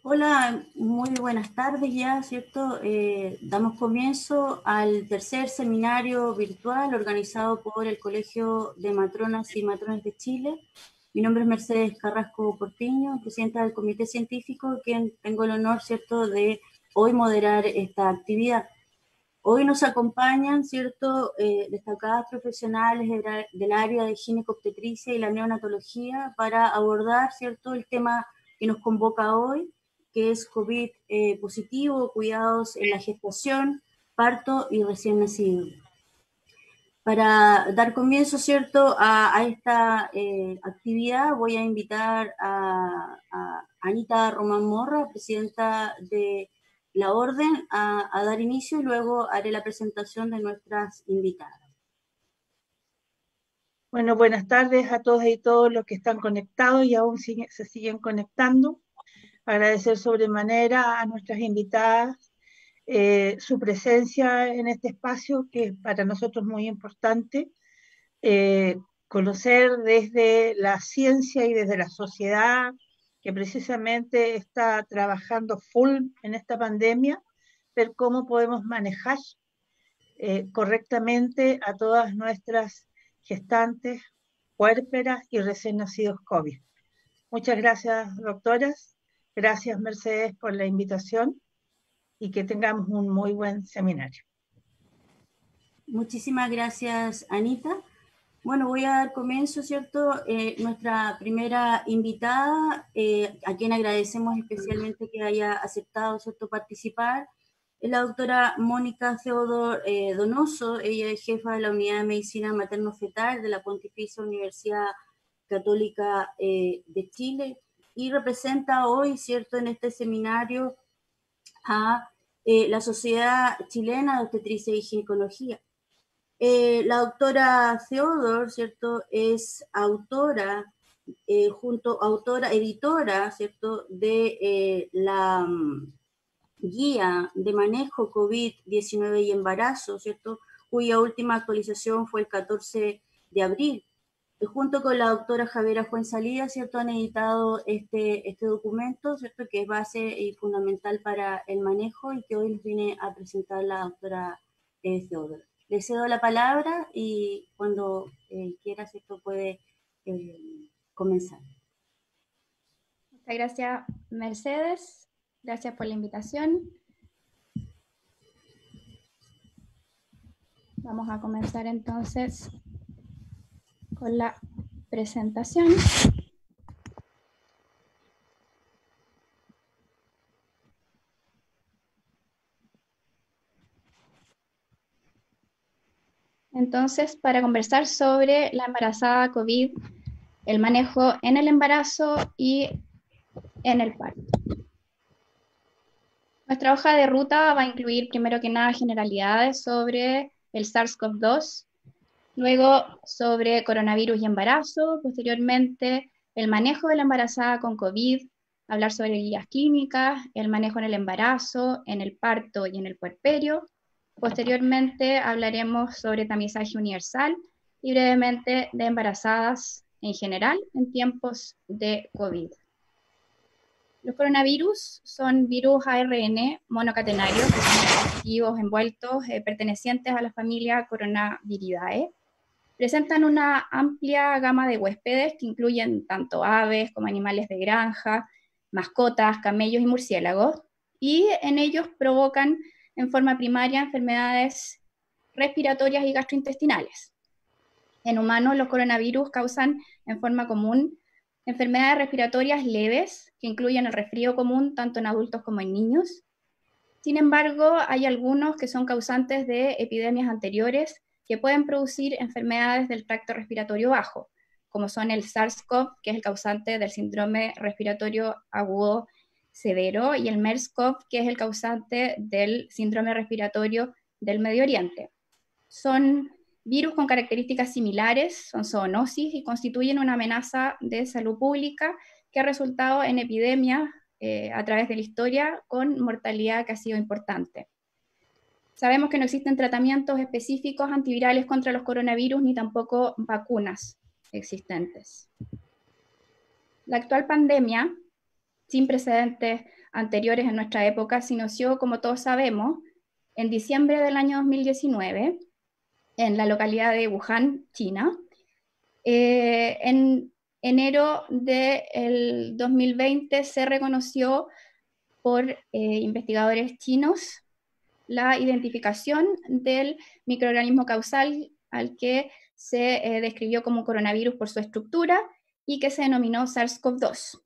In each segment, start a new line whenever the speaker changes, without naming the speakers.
Hola, muy buenas tardes ya, ¿cierto? Damos comienzo al tercer seminario virtual organizado por el Colegio de Matronas y Matrones de Chile. Mi nombre es Mercedes Carrasco Portiño, presidenta del Comité Científico, quien tengo el honor, ¿cierto?, de hoy moderar esta actividad. Hoy nos acompañan, ¿cierto?, destacadas profesionales del área de ginecobstetricia y la neonatología para abordar, ¿cierto?, el tema que nos convoca hoy, que es COVID positivo, cuidados en la gestación, parto y recién nacido. Para dar comienzo, ¿cierto?, a esta actividad, voy a invitar a Anita Román Morra, presidenta de la Orden, a dar inicio y luego haré la presentación de nuestras invitadas.
Bueno, buenas tardes a todas y todos los que están conectados y aún se siguen conectando. Agradecer sobremanera a nuestras invitadas su presencia en este espacio, que para nosotros es muy importante. Conocer desde la ciencia y desde la sociedad, que precisamente está trabajando full en esta pandemia, ver cómo podemos manejar correctamente a todas nuestras gestantes, puérperas y recién nacidos COVID. Muchas gracias, doctoras. Gracias, Mercedes, por la invitación y que tengamos un muy buen seminario.
Muchísimas gracias, Anita. Bueno, voy a dar comienzo, ¿cierto? Nuestra primera invitada, a quien agradecemos especialmente que haya aceptado, ¿cierto?, participar, es la doctora Mónica Theodor Donoso. Ella es jefa de la Unidad de Medicina Materno-Fetal de la Pontificia Universidad Católica de Chile y representa hoy, ¿cierto?, en este seminario a la Sociedad Chilena de Obstetricia y Ginecología. La doctora Theodor, ¿cierto?, es autora, editora, ¿cierto?, de la guía de manejo COVID-19 y embarazo, ¿cierto?, cuya última actualización fue el 14 de abril. Junto con la doctora Javiera Fuenzalida, ¿cierto?, han editado este documento, ¿cierto?, que es base y fundamental para el manejo y que hoy les viene a presentar la doctora Theodor. Le cedo la palabra y cuando quiera, ¿cierto?, puede comenzar.
Muchas gracias, Mercedes. Gracias por la invitación. Vamos a comenzar entonces con la presentación. Entonces, para conversar sobre la embarazada COVID, el manejo en el embarazo y en el parto. Nuestra hoja de ruta va a incluir primero que nada generalidades sobre el SARS-CoV-2, luego sobre coronavirus y embarazo, posteriormente el manejo de la embarazada con COVID, hablar sobre guías clínicas, el manejo en el embarazo, en el parto y en el puerperio. Posteriormente hablaremos sobre tamizaje universal y brevemente de embarazadas en general en tiempos de COVID. Los coronavirus son virus ARN monocatenarios, que son positivos envueltos pertenecientes a la familia Coronaviridae. Presentan una amplia gama de huéspedes que incluyen tanto aves como animales de granja, mascotas, camellos y murciélagos, y en ellos provocan en forma primaria enfermedades respiratorias y gastrointestinales. En humanos, los coronavirus causan en forma común enfermedades respiratorias leves, que incluyen el resfrío común tanto en adultos como en niños. Sin embargo, hay algunos que son causantes de epidemias anteriores que pueden producir enfermedades del tracto respiratorio bajo, como son el SARS-CoV, que es el causante del síndrome respiratorio agudo severo, y el MERS-CoV, que es el causante del síndrome respiratorio del Medio Oriente. Son virus con características similares, son zoonosis y constituyen una amenaza de salud pública que ha resultado en epidemias a través de la historia con mortalidad que ha sido importante. Sabemos que no existen tratamientos específicos antivirales contra los coronavirus ni tampoco vacunas existentes. La actual pandemia, sin precedentes anteriores en nuestra época, se inició, como todos sabemos, en diciembre del año 2019, en la localidad de Wuhan, China. En enero del 2020 se reconoció por investigadores chinos la identificación del microorganismo causal al que se describió como coronavirus por su estructura y que se denominó SARS-CoV-2.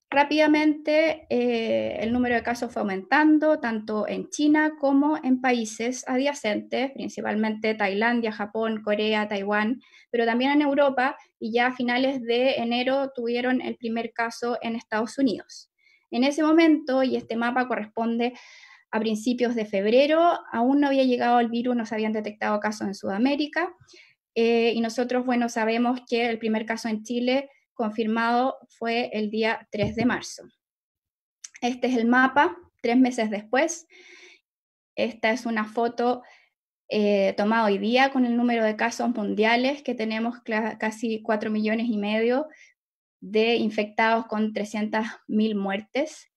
Rápidamente el número de casos fue aumentando, tanto en China como en países adyacentes, principalmente Tailandia, Japón, Corea, Taiwán, pero también en Europa, y ya a finales de enero tuvieron el primer caso en Estados Unidos. En ese momento, y este mapa corresponde a principios de febrero, aún no había llegado el virus, no se habían detectado casos en Sudamérica, y nosotros, bueno, sabemos que el primer caso en Chile confirmado fue el día 3 de marzo. Este es el mapa 3 meses después. Esta es una foto tomada hoy día con el número de casos mundiales, que tenemos casi 4,5 millones de infectados con 300.000 muertes,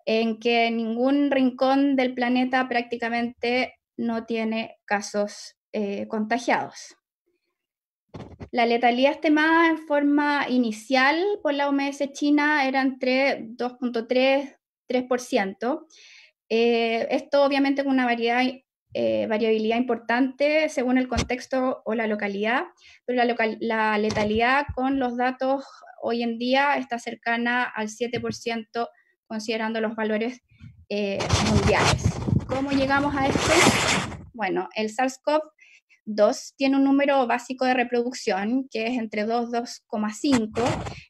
en que ningún rincón del planeta prácticamente no tiene casos contagiados. La letalidad estimada en forma inicial por la OMS China era entre 2,3–3%. Esto obviamente con una variabilidad importante según el contexto o la localidad, pero la letalidad con los datos hoy en día está cercana al 7%, considerando los valores mundiales. ¿Cómo llegamos a esto? Bueno, el SARS-CoV-2 tiene un número básico de reproducción que es entre 2 y 2,5.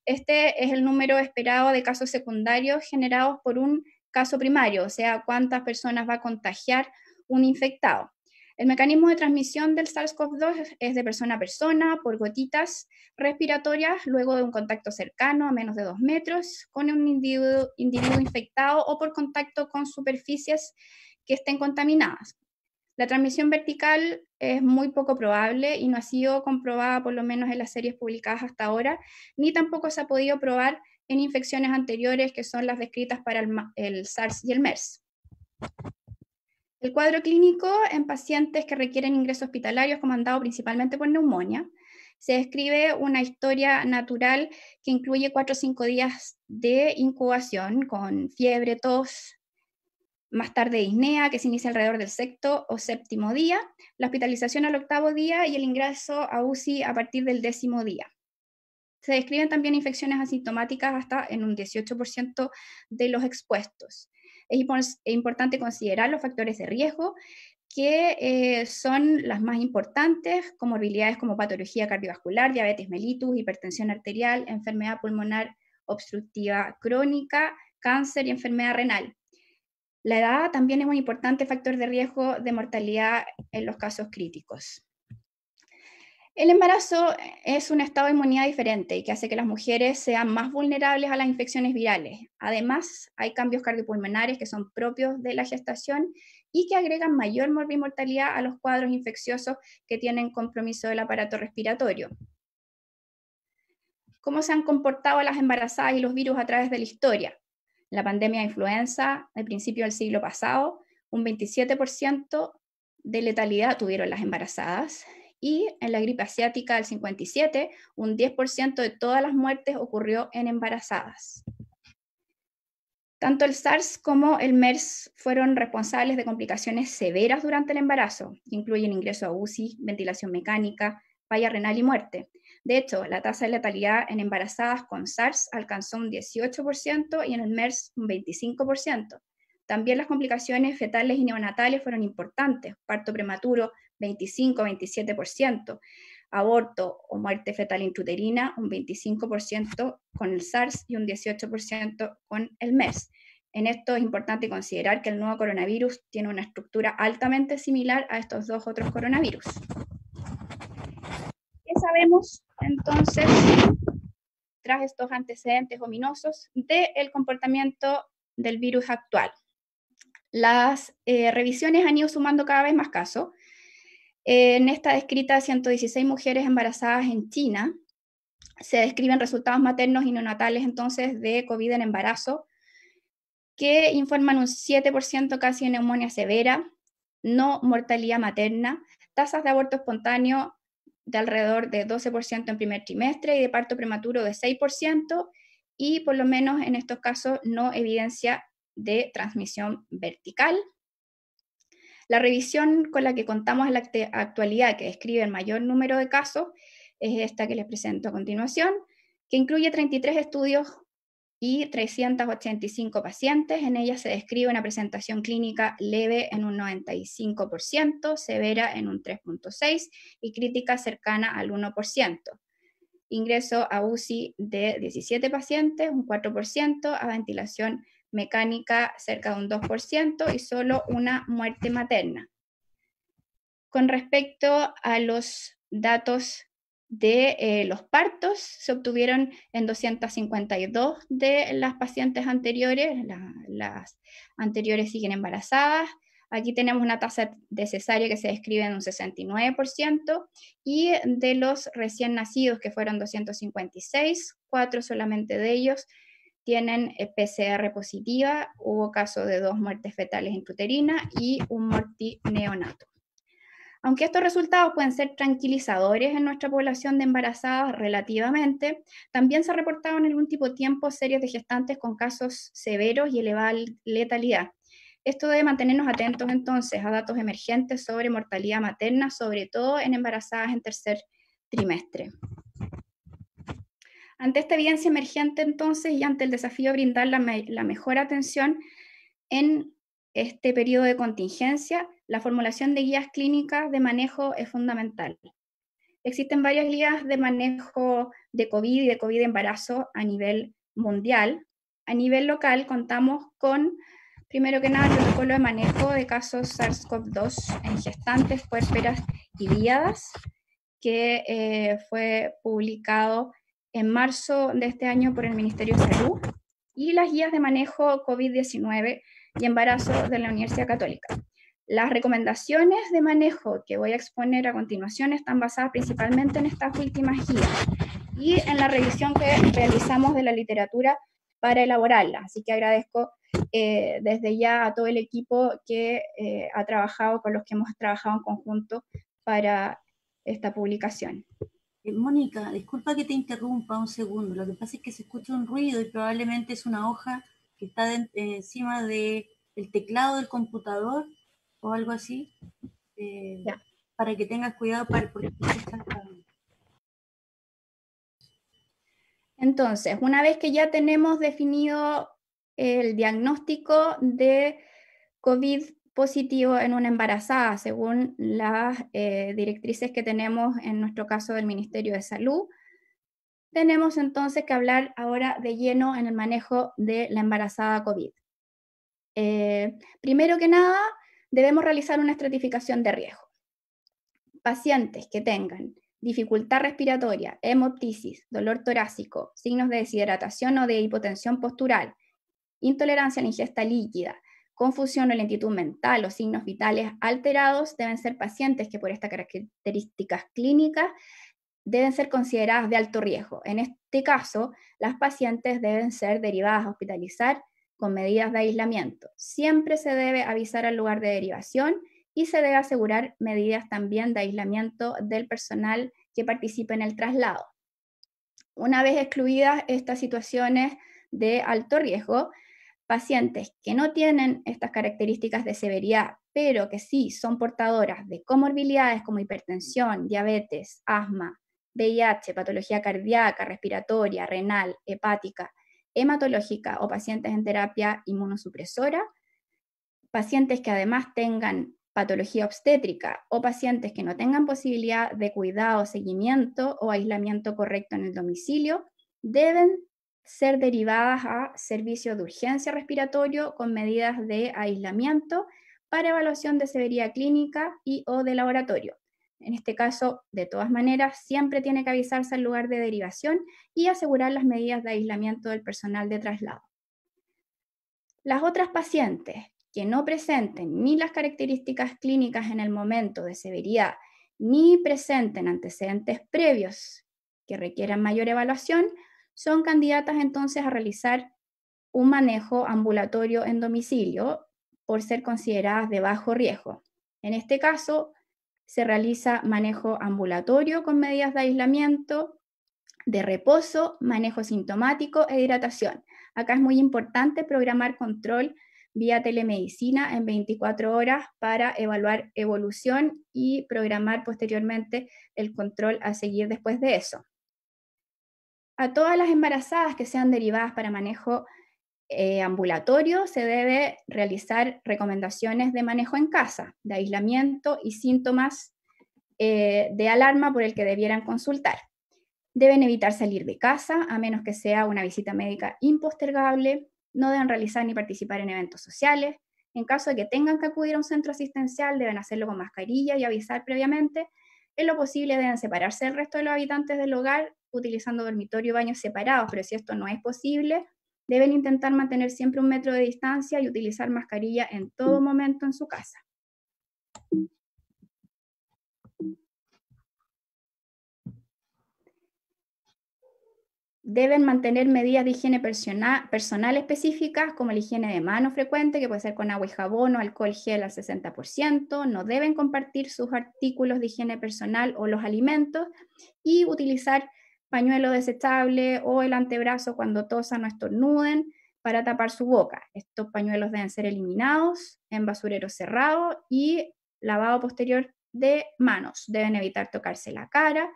Este es el número esperado de casos secundarios generados por un caso primario, o sea, cuántas personas va a contagiar un infectado. El mecanismo de transmisión del SARS-CoV-2 es de persona a persona, por gotitas respiratorias, luego de un contacto cercano a menos de 2 metros con un individuo infectado o por contacto con superficies que estén contaminadas. La transmisión vertical es muy poco probable y no ha sido comprobada, por lo menos en las series publicadas hasta ahora, ni tampoco se ha podido probar en infecciones anteriores, que son las descritas para el SARS y el MERS. El cuadro clínico en pacientes que requieren ingreso hospitalario comandado principalmente por neumonía. Se describe una historia natural que incluye 4 o 5 días de incubación con fiebre, tos, más tarde disnea, que se inicia alrededor del 6º o 7º día, la hospitalización al 8º día y el ingreso a UCI a partir del 10º día. Se describen también infecciones asintomáticas hasta en un 18% de los expuestos. Es importante considerar los factores de riesgo, que son las más importantes, comorbilidades como patología cardiovascular, diabetes mellitus, hipertensión arterial, enfermedad pulmonar obstructiva crónica, cáncer y enfermedad renal. La edad también es un importante factor de riesgo de mortalidad en los casos críticos. El embarazo es un estado de inmunidad diferente y que hace que las mujeres sean más vulnerables a las infecciones virales. Además, hay cambios cardiopulmonares que son propios de la gestación y que agregan mayor morbimortalidad a los cuadros infecciosos que tienen compromiso del aparato respiratorio. ¿Cómo se han comportado las embarazadas y los virus a través de la historia? La pandemia de influenza, al principio del siglo pasado, un 27% de letalidad tuvieron las embarazadas, y en la gripe asiática del 57, un 10% de todas las muertes ocurrió en embarazadas. Tanto el SARS como el MERS fueron responsables de complicaciones severas durante el embarazo, que incluyen ingreso a UCI, ventilación mecánica, falla renal y muerte. De hecho, la tasa de letalidad en embarazadas con SARS alcanzó un 18% y en el MERS un 25%. También las complicaciones fetales y neonatales fueron importantes, parto prematuro 25–27%, aborto o muerte fetal intrauterina un 25% con el SARS y un 18% con el MERS. En esto es importante considerar que el nuevo coronavirus tiene una estructura altamente similar a estos dos otros coronavirus. ¿Qué sabemos entonces, tras estos antecedentes ominosos, del comportamiento del virus actual? Las revisiones han ido sumando cada vez más casos. En esta descrita 116 mujeres embarazadas en China, se describen resultados maternos y neonatales entonces de COVID en embarazo. que informan un 7% casi de neumonía severa, no mortalidad materna, tasas de aborto espontáneo de alrededor de 12% en primer trimestre y de parto prematuro de 6%, y por lo menos en estos casos no evidencia de transmisión vertical. La revisión con la que contamos en la actualidad, que describe el mayor número de casos, es esta que les presento a continuación, que incluye 33 estudios y 385 pacientes. En ella se describe una presentación clínica leve en un 95%, severa en un 3.6% y crítica cercana al 1%. Ingreso a UCI de 17 pacientes, un 4%, a ventilación mecánica cerca de un 2% y solo una muerte materna. Con respecto a los datos de los partos, se obtuvieron en 252 de las pacientes anteriores, las anteriores siguen embarazadas. Aquí tenemos una tasa de cesárea que se describe en un 69%, y de los recién nacidos, que fueron 256, 4 solamente de ellos tienen PCR positiva. Hubo caso de 2 muertes fetales intrauterinas y un morti neonato. Aunque estos resultados pueden ser tranquilizadores en nuestra población de embarazadas relativamente, también se ha reportado en algún tipo de tiempo series de gestantes con casos severos y elevada letalidad. Esto debe mantenernos atentos entonces a datos emergentes sobre mortalidad materna, sobre todo en embarazadas en tercer trimestre. Ante esta evidencia emergente entonces y ante el desafío de brindar la mejor atención en este periodo de contingencia, la formulación de guías clínicas de manejo es fundamental. Existen varias guías de manejo de COVID y de COVID de embarazo a nivel mundial. A nivel local contamos con, primero que nada, el protocolo de manejo de casos SARS-CoV-2 en gestantes, puérperas y díadas, que fue publicado en marzo de este año por el Ministerio de Salud, y las guías de manejo COVID-19 y embarazo de la Universidad Católica. Las recomendaciones de manejo que voy a exponer a continuación están basadas principalmente en estas últimas guías y en la revisión que realizamos de la literatura para elaborarla. Así que agradezco desde ya a todo el equipo que ha trabajado, con los que hemos trabajado en conjunto para esta publicación.
Mónica, disculpa que te interrumpa un segundo. Lo que pasa es que se escucha un ruido y probablemente es una hoja que está encima del teclado del computador o algo así. Para que tengas cuidado porque
Entonces, una vez que ya tenemos definido el diagnóstico de COVID positivo en una embarazada, según las directrices que tenemos en nuestro caso del Ministerio de Salud, tenemos entonces que hablar ahora de lleno en el manejo de la embarazada COVID. Primero que nada, debemos realizar una estratificación de riesgo. Pacientes que tengan dificultad respiratoria, hemoptisis, dolor torácico, signos de deshidratación o de hipotensión postural, intolerancia a la ingesta líquida, confusión o lentitud mental o signos vitales alterados, deben ser pacientes que por estas características clínicas deben ser consideradas de alto riesgo. En este caso, las pacientes deben ser derivadas a hospitalizar con medidas de aislamiento. Siempre se debe avisar al lugar de derivación y se debe asegurar medidas también de aislamiento del personal que participe en el traslado. Una vez excluidas estas situaciones de alto riesgo, pacientes que no tienen estas características de severidad, pero que sí son portadoras de comorbilidades como hipertensión, diabetes, asma, VIH, patología cardíaca, respiratoria, renal, hepática, hematológica o pacientes en terapia inmunosupresora, pacientes que además tengan patología obstétrica o pacientes que no tengan posibilidad de cuidado, seguimiento o aislamiento correcto en el domicilio, deben ser derivadas a servicio de urgencia respiratorio con medidas de aislamiento para evaluación de severidad clínica y o de laboratorio. En este caso, de todas maneras, siempre tiene que avisarse al lugar de derivación y asegurar las medidas de aislamiento del personal de traslado. Las otras pacientes que no presenten ni las características clínicas en el momento de severidad, ni presenten antecedentes previos que requieran mayor evaluación, son candidatas entonces a realizar un manejo ambulatorio en domicilio por ser consideradas de bajo riesgo. En este caso, se realiza manejo ambulatorio con medidas de aislamiento, de reposo, manejo sintomático e hidratación. Acá es muy importante programar control vía telemedicina en 24 horas para evaluar evolución y programar posteriormente el control a seguir después de eso. A todas las embarazadas que sean derivadas para manejo ambulatorio se debe realizar recomendaciones de manejo en casa, de aislamiento y síntomas de alarma por el que debieran consultar. Deben evitar salir de casa a menos que sea una visita médica impostergable. No deben realizar ni participar en eventos sociales. En caso de que tengan que acudir a un centro asistencial, deben hacerlo con mascarilla y avisar previamente. En lo posible deben separarse del resto de los habitantes del hogar utilizando dormitorio y baños separados, pero si esto no es posible, deben intentar mantener siempre 1 metro de distancia y utilizar mascarilla en todo momento en su casa. Deben mantener medidas de higiene personal específicas, como la higiene de manos frecuente, que puede ser con agua y jabón o alcohol gel al 60%. No deben compartir sus artículos de higiene personal o los alimentos y utilizar pañuelo desechable o el antebrazo cuando tosan o estornuden para tapar su boca. Estos pañuelos deben ser eliminados en basurero cerrado y lavado posterior de manos. Deben evitar tocarse la cara.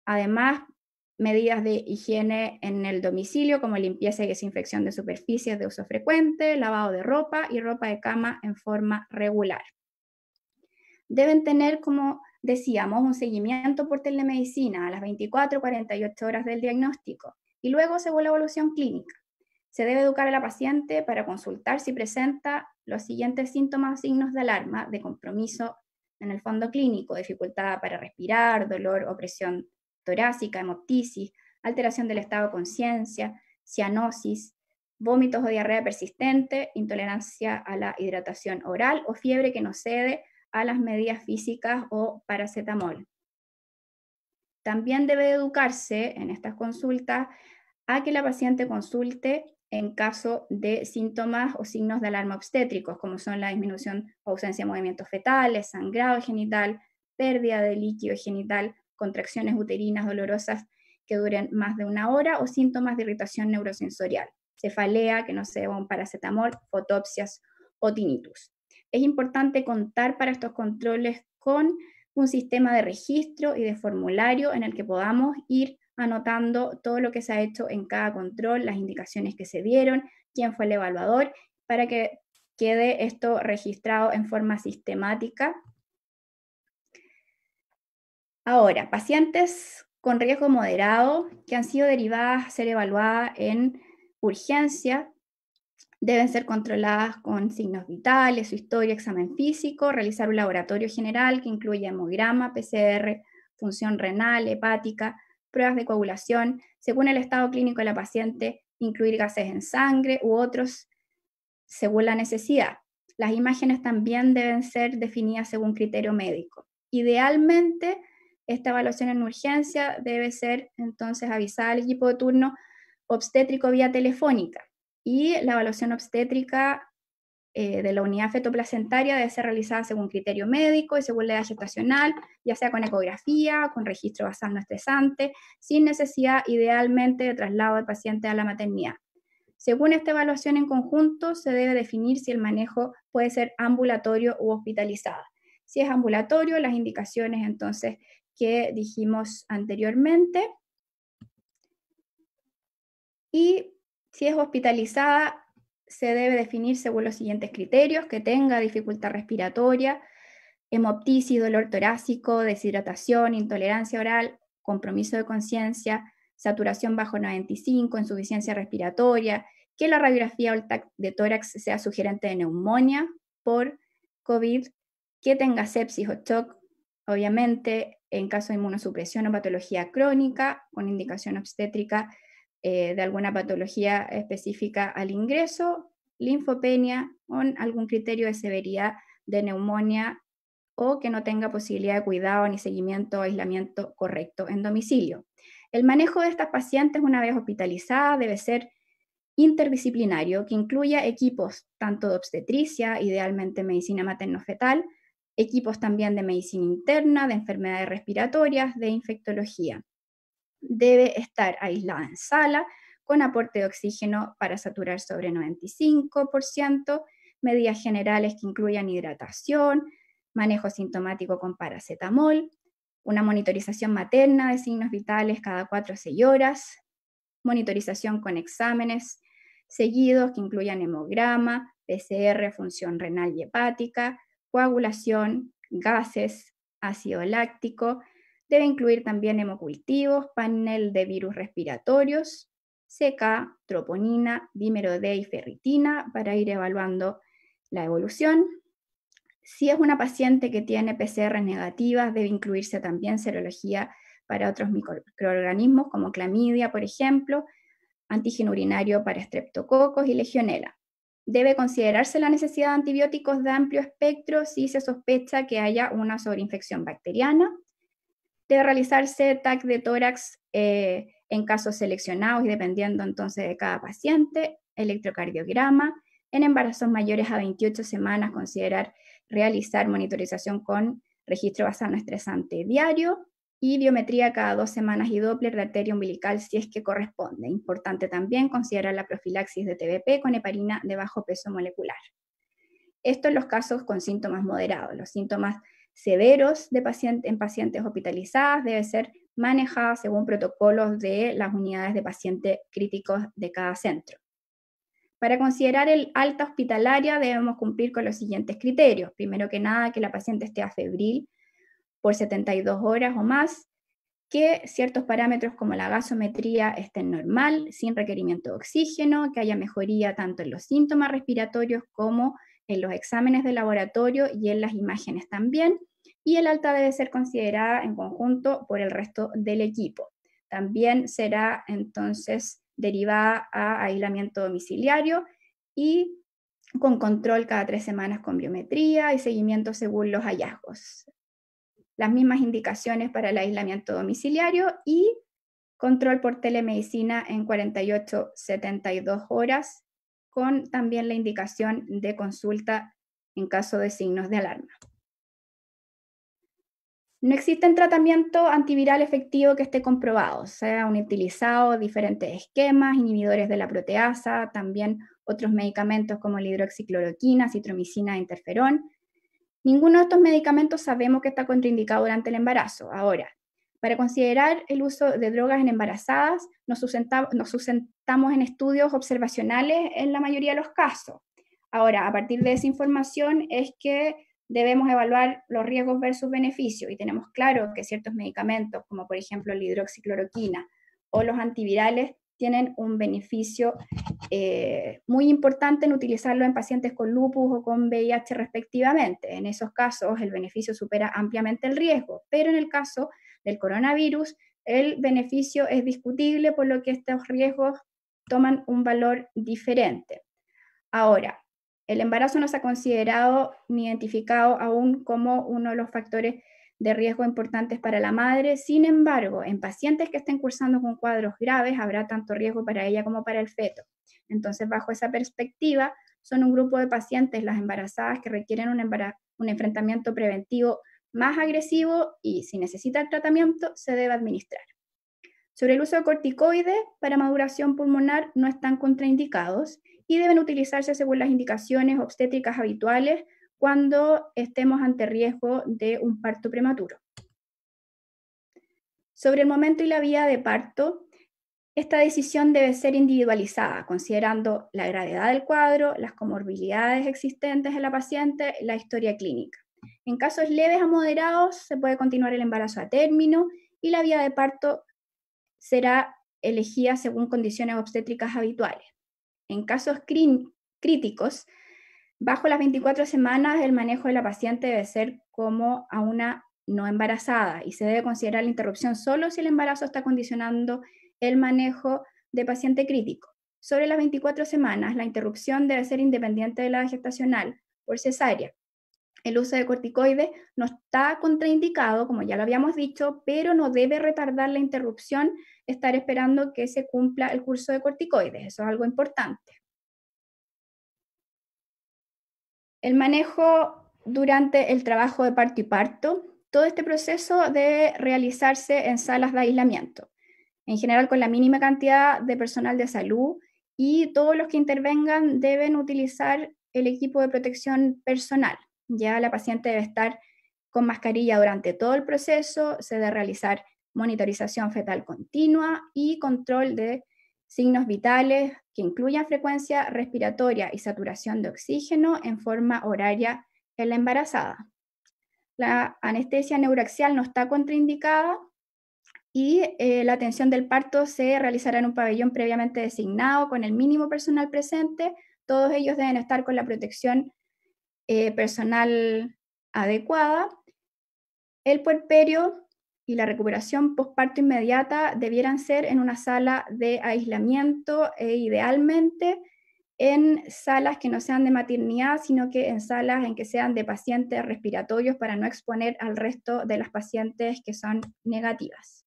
Además, medidas de higiene en el domicilio, como limpieza y desinfección de superficies de uso frecuente, lavado de ropa y ropa de cama en forma regular. Deben tener, como decíamos, un seguimiento por telemedicina a las 24 48 horas del diagnóstico y luego según la evolución clínica. Se debe educar a la paciente para consultar si presenta los siguientes síntomas o signos de alarma de compromiso en el fondo clínico: dificultad para respirar, dolor o presión torácica, hemoptisis, alteración del estado de conciencia, cianosis, vómitos o diarrea persistente, intolerancia a la hidratación oral o fiebre que no cede a las medidas físicas o paracetamol. También debe educarse en estas consultas a que la paciente consulte en caso de síntomas o signos de alarma obstétricos, como son la disminución o ausencia de movimientos fetales, sangrado genital, pérdida de líquido genital, contracciones uterinas dolorosas que duren más de 1 hora o síntomas de irritación neurosensorial, cefalea que no sea un paracetamol, fotopsias o tinnitus. Es importante contar para estos controles con un sistema de registro y de formulario en el que podamos ir anotando todo lo que se ha hecho en cada control, las indicaciones que se dieron, quién fue el evaluador, para que quede esto registrado en forma sistemática. Ahora, pacientes con riesgo moderado que han sido derivadas a ser evaluadas en urgencia deben ser controladas con signos vitales, su historia, examen físico, realizar un laboratorio general que incluya hemograma, PCR, función renal, hepática, pruebas de coagulación, según el estado clínico de la paciente, incluir gases en sangre u otros según la necesidad. Las imágenes también deben ser definidas según criterio médico. Idealmente, esta evaluación en urgencia debe ser entonces avisada al equipo de turno obstétrico vía telefónica. Y la evaluación obstétrica de la unidad fetoplacentaria debe ser realizada según criterio médico y según la edad gestacional, ya sea con ecografía, con registro basal no estresante, sin necesidad idealmente de traslado del paciente a la maternidad. Según esta evaluación en conjunto, se debe definir si el manejo puede ser ambulatorio u hospitalizado. Si es ambulatorio, las indicaciones entonces que dijimos anteriormente. Y si es hospitalizada, se debe definir según los siguientes criterios: que tenga dificultad respiratoria, hemoptisis, dolor torácico, deshidratación, intolerancia oral, compromiso de conciencia, saturación bajo 95, insuficiencia respiratoria, que la radiografía o el TAC de tórax sea sugerente de neumonía por COVID, que tenga sepsis o shock, obviamente en caso de inmunosupresión o patología crónica, con indicación obstétrica de alguna patología específica al ingreso, linfopenia, con algún criterio de severidad de neumonía o que no tenga posibilidad de cuidado ni seguimiento o aislamiento correcto en domicilio. El manejo de estas pacientes una vez hospitalizadas debe ser interdisciplinario que incluya equipos tanto de obstetricia, idealmente medicina materno-fetal, equipos también de medicina interna, de enfermedades respiratorias, de infectología. Debe estar aislada en sala, con aporte de oxígeno para saturar sobre 95%, medidas generales que incluyan hidratación, manejo sintomático con paracetamol, una monitorización materna de signos vitales cada 4 o 6 horas, monitorización con exámenes seguidos que incluyan hemograma, PCR, función renal y hepática, coagulación, gases, ácido láctico. Debe incluir también hemocultivos, panel de virus respiratorios, CK, troponina, dímero D y ferritina para ir evaluando la evolución. Si es una paciente que tiene PCR negativas, debe incluirse también serología para otros microorganismos como clamidia, por ejemplo, antígeno urinario para estreptococos y legionela. Debe considerarse la necesidad de antibióticos de amplio espectro si se sospecha que haya una sobreinfección bacteriana. Debe realizarse TAC de tórax en casos seleccionados y dependiendo entonces de cada paciente, electrocardiograma. En embarazos mayores a 28 semanas, considerar realizar monitorización con registro basal no estresante diario y biometría cada 2 semanas y Doppler de arteria umbilical si es que corresponde. Importante también considerar la profilaxis de TBP con heparina de bajo peso molecular. Esto en los casos con síntomas moderados. Los síntomas severos en pacientes hospitalizadas deben ser manejados según protocolos de las unidades de pacientes críticos de cada centro. Para considerar el alta hospitalaria debemos cumplir con los siguientes criterios. Primero que nada, que la paciente esté afebril por 72 horas o más, que ciertos parámetros como la gasometría estén normal, sin requerimiento de oxígeno, que haya mejoría tanto en los síntomas respiratorios como en los exámenes de laboratorio y en las imágenes también, y el alta debe ser considerada en conjunto por el resto del equipo. También será entonces derivada a aislamiento domiciliario y con control cada 3 semanas con biometría y seguimiento según los hallazgos. Las mismas indicaciones para el aislamiento domiciliario y control por telemedicina en 48-72 horas, con también la indicación de consulta en caso de signos de alarma. No existe tratamiento antiviral efectivo que esté comprobado. Se han utilizado diferentes esquemas, inhibidores de la proteasa, también otros medicamentos como la hidroxicloroquina, citromicina e interferón. Ninguno de estos medicamentos sabemos que está contraindicado durante el embarazo. Ahora, para considerar el uso de drogas en embarazadas, nos sustentamos en estudios observacionales en la mayoría de los casos. Ahora, a partir de esa información es que debemos evaluar los riesgos versus beneficios y tenemos claro que ciertos medicamentos, como por ejemplo la hidroxicloroquina o los antivirales, tienen un beneficio muy importante en utilizarlo en pacientes con lupus o con VIH respectivamente. En esos casos el beneficio supera ampliamente el riesgo, pero en el caso del coronavirus el beneficio es discutible, por lo que estos riesgos toman un valor diferente. Ahora, el embarazo no se ha considerado ni identificado aún como uno de los factores de riesgo importantes para la madre. Sin embargo, en pacientes que estén cursando con cuadros graves, habrá tanto riesgo para ella como para el feto. Entonces, bajo esa perspectiva, son un grupo de pacientes, las embarazadas, que requieren un enfrentamiento preventivo más agresivo y, si necesita tratamiento, se debe administrar. Sobre el uso de corticoides para maduración pulmonar no están contraindicados y deben utilizarse según las indicaciones obstétricas habituales cuando estemos ante riesgo de un parto prematuro. Sobre el momento y la vía de parto, esta decisión debe ser individualizada, considerando la gravedad del cuadro, las comorbilidades existentes en la paciente, la historia clínica. En casos leves a moderados, se puede continuar el embarazo a término y la vía de parto será elegida según condiciones obstétricas habituales. En casos críticos, bajo las 24 semanas, el manejo de la paciente debe ser como a una no embarazada y se debe considerar la interrupción solo si el embarazo está condicionando el manejo de paciente crítico. Sobre las 24 semanas, la interrupción debe ser independiente de la gestacional por cesárea. el uso de corticoides no está contraindicado, como ya lo habíamos dicho, pero no debe retardar la interrupción estar esperando que se cumpla el curso de corticoides. Eso es algo importante. El manejo durante el trabajo de parto y parto. Todo este proceso debe realizarse en salas de aislamiento, en general con la mínima cantidad de personal de salud, y todos los que intervengan deben utilizar el equipo de protección personal. Ya la paciente debe estar con mascarilla durante todo el proceso, se debe realizar monitorización fetal continua y control de signos vitales que incluyan frecuencia respiratoria y saturación de oxígeno en forma horaria en la embarazada. La anestesia neuraxial no está contraindicada y la atención del parto se realizará en un pabellón previamente designado con el mínimo personal presente. Todos ellos deben estar con la protección personal adecuada. El puerperio y la recuperación postparto inmediata debieran ser en una sala de aislamiento e idealmente en salas que no sean de maternidad, sino que en salas en que sean de pacientes respiratorios para no exponer al resto de las pacientes que son negativas.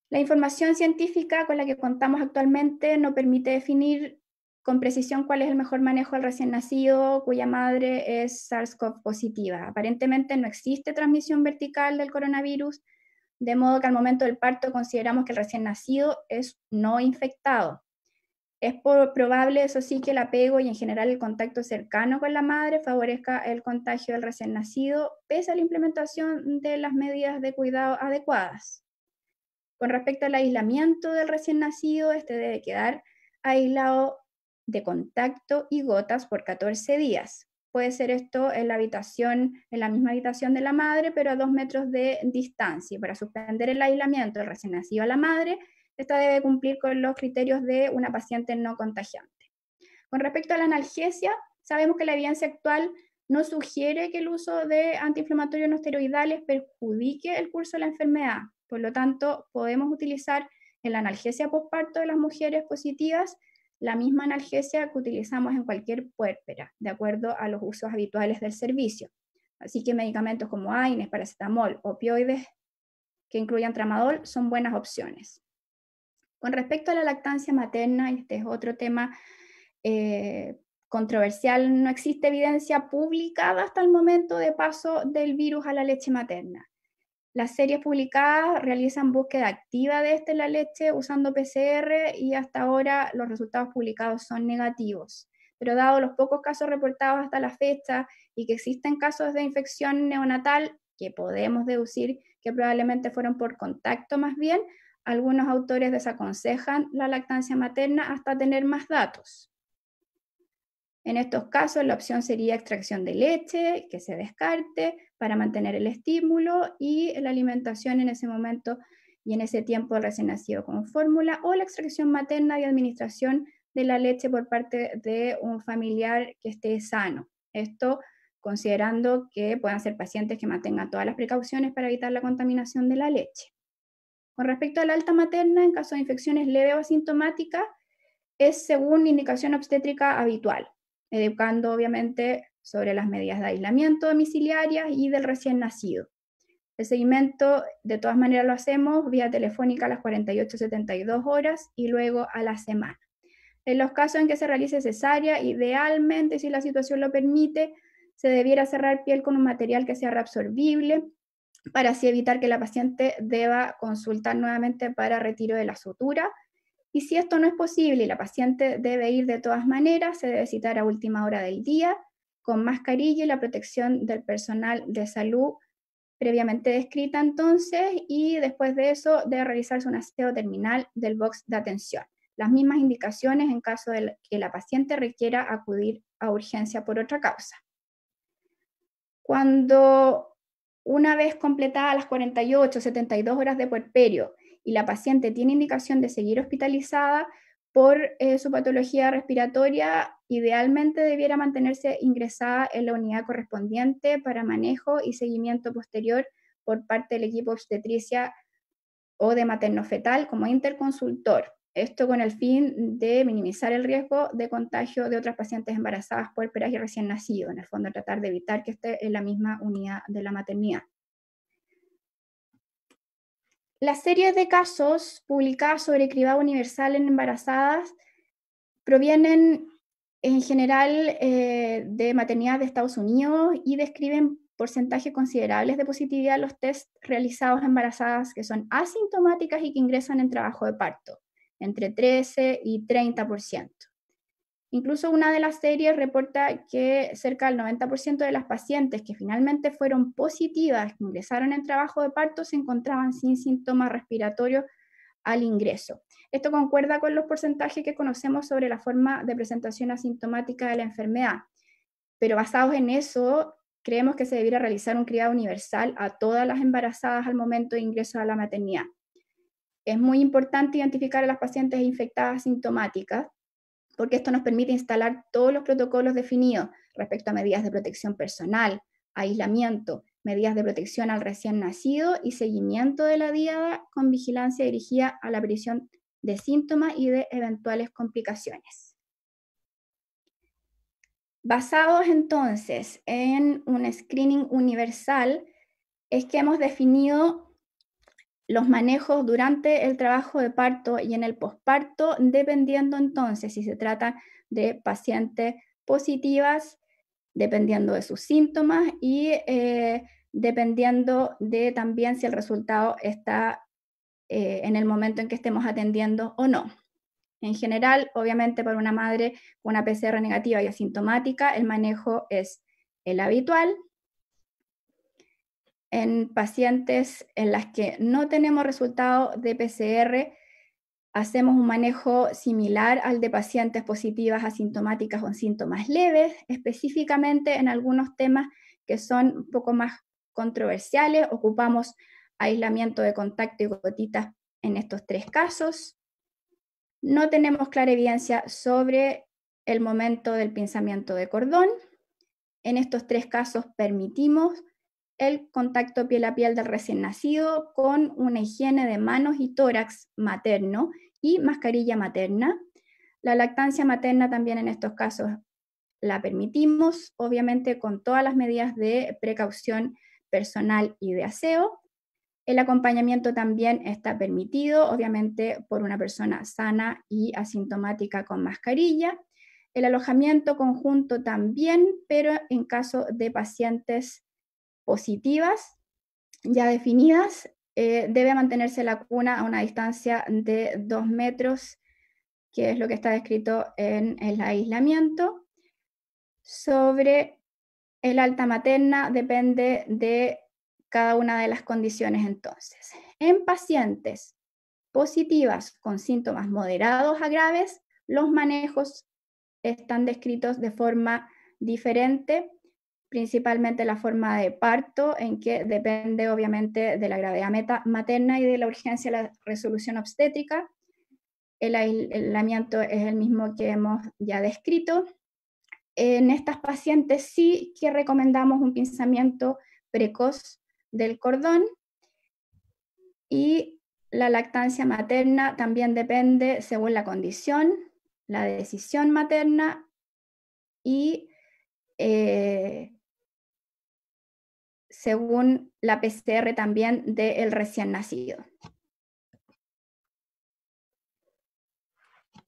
La información científica con la que contamos actualmente no permite definir con precisión cuál es el mejor manejo del recién nacido cuya madre es SARS-CoV positiva. Aparentemente no existe transmisión vertical del coronavirus, de modo que al momento del parto consideramos que el recién nacido es no infectado. Es probable, eso sí, que el apego y en general el contacto cercano con la madre favorezca el contagio del recién nacido, pese a la implementación de las medidas de cuidado adecuadas. Con respecto al aislamiento del recién nacido, este debe quedar aislado de contacto y gotas por 14 días. Puede ser esto en la misma habitación de la madre, pero a 2 metros de distancia. Para suspender el aislamiento del recién nacido a la madre, esta debe cumplir con los criterios de una paciente no contagiante. Con respecto a la analgesia, sabemos que la evidencia actual no sugiere que el uso de antiinflamatorios no esteroidales perjudique el curso de la enfermedad. Por lo tanto, podemos utilizar en la analgesia postparto de las mujeres positivas la misma analgesia que utilizamos en cualquier puérpera, de acuerdo a los usos habituales del servicio. Así que medicamentos como AINES, paracetamol, opioides que incluyan tramadol son buenas opciones. Con respecto a la lactancia materna, este es otro tema controversial, no existe evidencia publicada hasta el momento de paso del virus a la leche materna. Las series publicadas realizan búsqueda activa de este en la leche usando PCR y hasta ahora los resultados publicados son negativos. Pero dado los pocos casos reportados hasta la fecha y que existen casos de infección neonatal que podemos deducir que probablemente fueron por contacto más bien, algunos autores desaconsejan la lactancia materna hasta tener más datos. En estos casos, la opción sería extracción de leche, que se descarte para mantener el estímulo y la alimentación en ese momento y en ese tiempo del recién nacido con fórmula, o la extracción materna y administración de la leche por parte de un familiar que esté sano. Esto considerando que puedan ser pacientes que mantengan todas las precauciones para evitar la contaminación de la leche. Con respecto a la alta materna, en caso de infecciones leves o asintomáticas, es según indicación obstétrica habitual, educando obviamente sobre las medidas de aislamiento domiciliarias y del recién nacido. El seguimiento de todas maneras lo hacemos vía telefónica a las 48-72 horas y luego a la semana. En los casos en que se realice cesárea, idealmente, si la situación lo permite, se debiera cerrar piel con un material que sea reabsorbible para así evitar que la paciente deba consultar nuevamente para retiro de la sutura. Y si esto no es posible y la paciente debe ir de todas maneras, se debe citar a última hora del día, con mascarilla y la protección del personal de salud previamente descrita entonces, y después de eso debe realizarse un aseo terminal del box de atención. Las mismas indicaciones en caso de que la paciente requiera acudir a urgencia por otra causa. Cuando una vez completadas las 48-72 horas de puerperio y la paciente tiene indicación de seguir hospitalizada por su patología respiratoria, idealmente debiera mantenerse ingresada en la unidad correspondiente para manejo y seguimiento posterior por parte del equipo obstetricia o de materno-fetal como interconsultor. Esto con el fin de minimizar el riesgo de contagio de otras pacientes embarazadas, puérperas y recién nacidos, en el fondo tratar de evitar que esté en la misma unidad de la maternidad. Las series de casos publicadas sobre cribado universal en embarazadas provienen en general de maternidades de Estados Unidos y describen porcentajes considerables de positividad en los test realizados en embarazadas que son asintomáticas y que ingresan en trabajo de parto, entre 13 y 30%. Incluso una de las series reporta que cerca del 90% de las pacientes que finalmente fueron positivas, que ingresaron en trabajo de parto, se encontraban sin síntomas respiratorios al ingreso. Esto concuerda con los porcentajes que conocemos sobre la forma de presentación asintomática de la enfermedad, pero basados en eso, creemos que se debiera realizar un criado universal a todas las embarazadas al momento de ingreso a la maternidad. Es muy importante identificar a las pacientes infectadas asintomáticas, porque esto nos permite instalar todos los protocolos definidos respecto a medidas de protección personal, aislamiento, medidas de protección al recién nacido y seguimiento de la diada con vigilancia dirigida a la aparición de síntomas y de eventuales complicaciones. Basados entonces en un screening universal, es que hemos definido los manejos durante el trabajo de parto y en el posparto, dependiendo entonces si se trata de pacientes positivas, dependiendo de sus síntomas y dependiendo de también si el resultado está en el momento en que estemos atendiendo o no. En general, obviamente para una madre con una PCR negativa y asintomática, el manejo es el habitual. En pacientes en las que no tenemos resultado de PCR, hacemos un manejo similar al de pacientes positivas asintomáticas con síntomas leves, específicamente en algunos temas que son un poco más controversiales. Ocupamos aislamiento de contacto y gotitas en estos 3 casos. No tenemos clara evidencia sobre el momento del pinzamiento de cordón. En estos 3 casos permitimos el contacto piel a piel del recién nacido con una higiene de manos y tórax materno y mascarilla materna. La lactancia materna también en estos casos la permitimos, obviamente con todas las medidas de precaución personal y de aseo. El acompañamiento también está permitido, obviamente por una persona sana y asintomática con mascarilla. El alojamiento conjunto también, pero en caso de pacientes positivas ya definidas, debe mantenerse la cuna a una distancia de 2 metros, que es lo que está descrito en el aislamiento. Sobre el alta materna depende de cada una de las condiciones entonces. En pacientes positivas con síntomas moderados a graves, los manejos están descritos de forma diferente, principalmente la forma de parto, en que depende obviamente de la gravedad materna y de la urgencia de la resolución obstétrica. El aislamiento es el mismo que hemos ya descrito. En estas pacientes sí que recomendamos un pinzamiento precoz del cordón, y la lactancia materna también depende según la condición, la decisión materna y según la PCR también del recién nacido.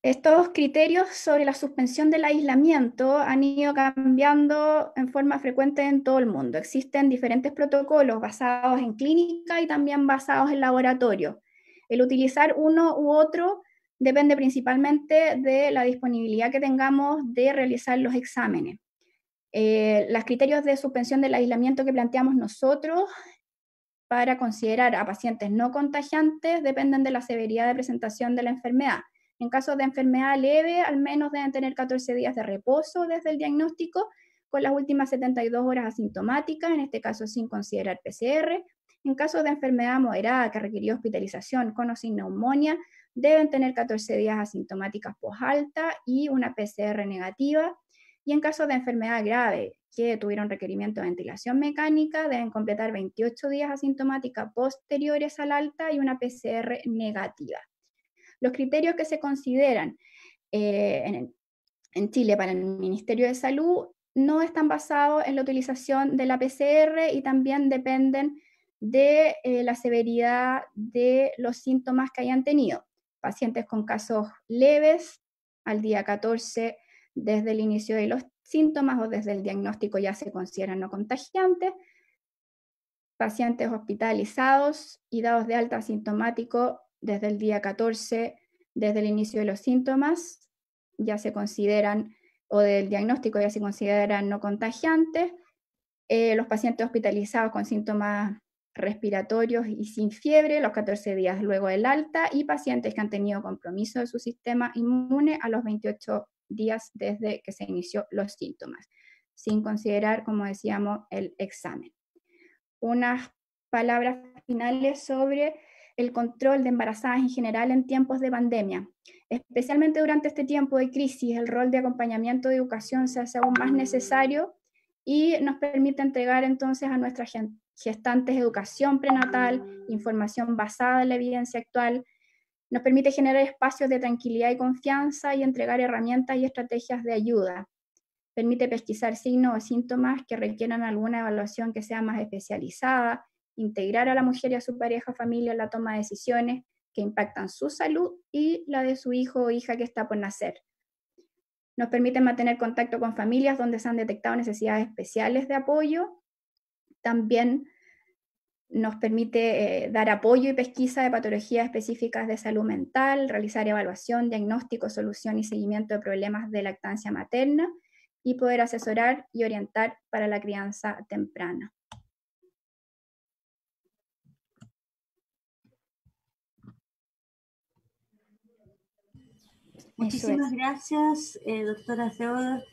Estos criterios sobre la suspensión del aislamiento han ido cambiando en forma frecuente en todo el mundo. Existen diferentes protocolos basados en clínica y también basados en laboratorio. El utilizar uno u otro depende principalmente de la disponibilidad que tengamos de realizar los exámenes. Los criterios de suspensión del aislamiento que planteamos nosotros para considerar a pacientes no contagiantes dependen de la severidad de presentación de la enfermedad. En caso de enfermedad leve, al menos deben tener 14 días de reposo desde el diagnóstico, con las últimas 72 horas asintomáticas, en este caso sin considerar PCR. En caso de enfermedad moderada que requirió hospitalización con o sin neumonía, deben tener 14 días asintomáticas post-alta y una PCR negativa. Y en caso de enfermedad grave que tuvieron requerimiento de ventilación mecánica, deben completar 28 días asintomáticas posteriores al alta y una PCR negativa. Los criterios que se consideran en Chile para el Ministerio de Salud no están basados en la utilización de la PCR y también dependen de la severidad de los síntomas que hayan tenido. Pacientes con casos leves al día 14 desde el inicio de los síntomas o desde el diagnóstico ya se consideran no contagiantes. Pacientes hospitalizados y dados de alta asintomático desde el día 14, desde el inicio de los síntomas, ya se consideran, o del diagnóstico ya se consideran no contagiantes. Los pacientes hospitalizados con síntomas respiratorios y sin fiebre, los 14 días luego del alta, y pacientes que han tenido compromiso de su sistema inmune a los 28 días desde que se inició los síntomas, sin considerar, como decíamos, el examen. Unas palabras finales sobre el control de embarazadas en general en tiempos de pandemia. Especialmente durante este tiempo de crisis, el rol de acompañamiento de educación se hace aún más necesario y nos permite entregar entonces a nuestras gestantes educación prenatal, información basada en la evidencia actual, nos permite generar espacios de tranquilidad y confianza y entregar herramientas y estrategias de ayuda. Permite pesquisar signos o síntomas que requieran alguna evaluación que sea más especializada, integrar a la mujer y a su pareja o familia en la toma de decisiones que impactan su salud y la de su hijo o hija que está por nacer. Nos permite mantener contacto con familias donde se han detectado necesidades especiales de apoyo. También nos permite dar apoyo y pesquisa de patologías específicas de salud mental, realizar evaluación, diagnóstico, solución y seguimiento de problemas de lactancia materna, y poder asesorar y orientar para la crianza temprana.
Muchísimas gracias, doctora Theodor.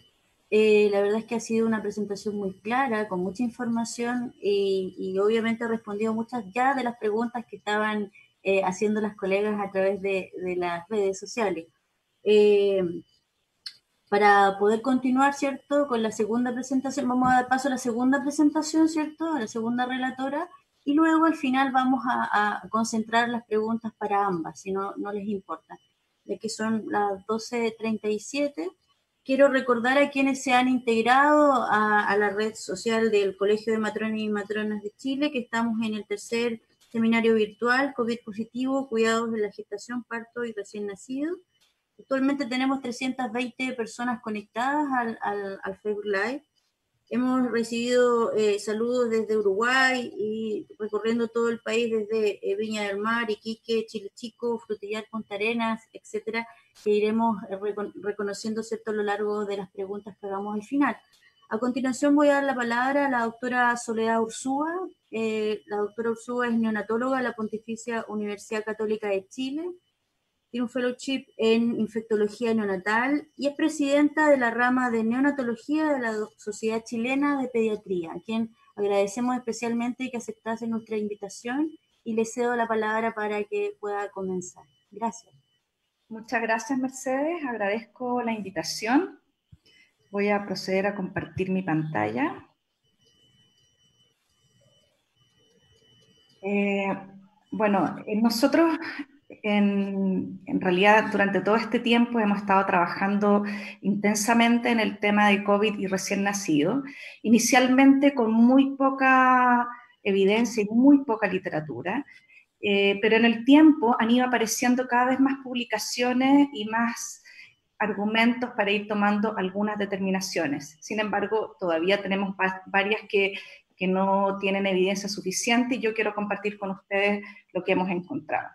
La verdad es que ha sido una presentación muy clara, con mucha información y obviamente ha respondido muchas ya de las preguntas que estaban haciendo las colegas a través de las redes sociales. Para poder continuar, ¿cierto?, con la segunda presentación, vamos a dar paso a la segunda presentación, ¿cierto?, a la segunda relatora, y luego al final vamos a concentrar las preguntas para ambas, si no les importa, de que son las 12:37. Quiero recordar a quienes se han integrado a la red social del Colegio de Matronas y Matronas de Chile, que estamos en el tercer seminario virtual COVID positivo, cuidados de la gestación, parto y recién nacido. Actualmente tenemos 320 personas conectadas al Facebook Live. Hemos recibido saludos desde Uruguay y recorriendo todo el país desde Viña del Mar, Iquique, Chile Chico, Frutillar, Punta Arenas, etcétera, que iremos reconociendo, ¿cierto?, a lo largo de las preguntas que hagamos al final. A continuación voy a dar la palabra a la doctora Soledad Urzúa. La doctora Urzúa es neonatóloga de la Pontificia Universidad Católica de Chile. Tiene un fellowship en infectología neonatal y es presidenta de la rama de neonatología de la Sociedad Chilena de Pediatría, a quien agradecemos especialmente que aceptase nuestra invitación y le cedo la palabra para que pueda comenzar. Gracias.
Muchas gracias, Mercedes. Agradezco la invitación. Voy a proceder a compartir mi pantalla. Bueno, nosotros en realidad durante todo este tiempo hemos estado trabajando intensamente en el tema de COVID y recién nacido, inicialmente con muy poca evidencia y muy poca literatura, pero en el tiempo han ido apareciendo cada vez más publicaciones y más argumentos para ir tomando algunas determinaciones. Sin embargo, todavía tenemos varias que no tienen evidencia suficiente y yo quiero compartir con ustedes lo que hemos encontrado.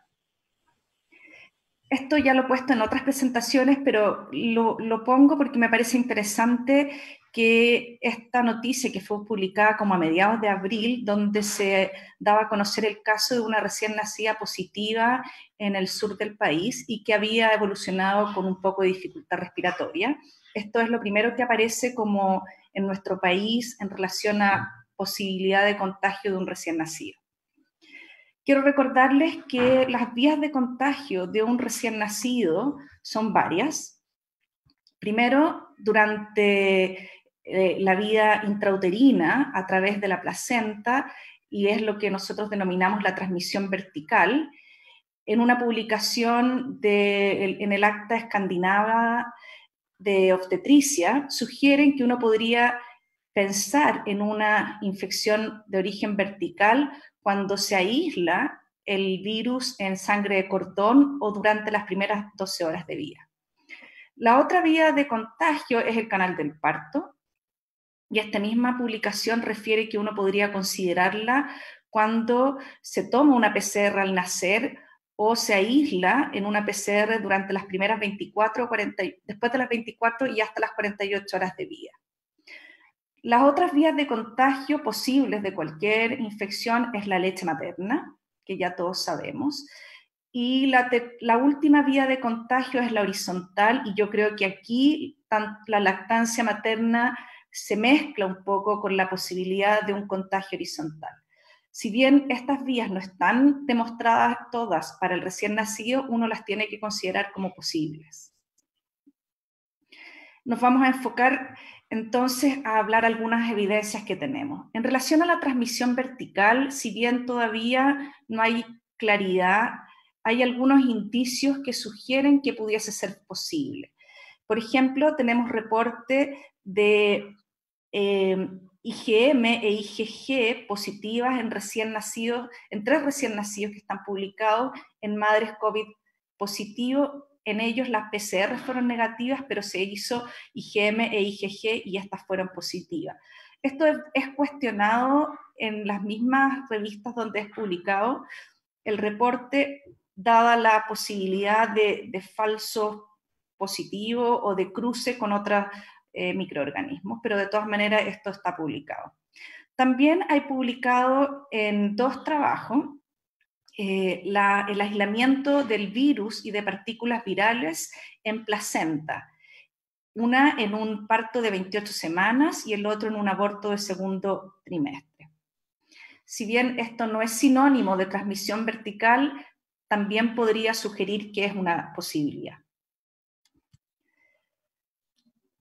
Esto ya lo he puesto en otras presentaciones, pero lo pongo porque me parece interesante que esta noticia que fue publicada como a mediados de abril, donde se daba a conocer el caso de una recién nacida positiva en el sur del país y que había evolucionado con un poco de dificultad respiratoria. Esto es lo primero que aparece como en nuestro país en relación a posibilidad de contagio de un recién nacido. Quiero recordarles que las vías de contagio de un recién nacido son varias. Primero, durante la vía intrauterina a través de la placenta, y es lo que nosotros denominamos la transmisión vertical, en una publicación en el Acta Escandinava de Obstetricia, sugieren que uno podría pensar en una infección de origen vertical cuando se aísla el virus en sangre de cordón o durante las primeras 12 horas de vida. La otra vía de contagio es el canal del parto, y esta misma publicación refiere que uno podría considerarla cuando se toma una PCR al nacer o se aísla en una PCR durante las primeras 24 o 40, después de las 24 y hasta las 48 horas de vida. Las otras vías de contagio posibles de cualquier infección es la leche materna, que ya todos sabemos, y la última vía de contagio es la horizontal, y yo creo que aquí la lactancia materna se mezcla un poco con la posibilidad de un contagio horizontal. Si bien estas vías no están demostradas todas para el recién nacido, uno las tiene que considerar como posibles. Nos vamos a enfocar entonces a hablar algunas evidencias que tenemos. En relación a la transmisión vertical, si bien todavía no hay claridad, hay algunos indicios que sugieren que pudiese ser posible. Por ejemplo, tenemos reporte de IgM e IgG positivas en recién nacidos, en 3 recién nacidos que están publicados en madres COVID positivo. En ellos las PCR fueron negativas, pero se hizo IgM e IgG y estas fueron positivas. Esto es cuestionado en las mismas revistas donde es publicado el reporte, dada la posibilidad de falso positivo o de cruce con otros microorganismos, pero de todas maneras esto está publicado. También hay publicado en 2 trabajos el aislamiento del virus y de partículas virales en placenta, una en un parto de 28 semanas y el otro en un aborto de segundo trimestre. Si bien esto no es sinónimo de transmisión vertical, también podría sugerir que es una posibilidad.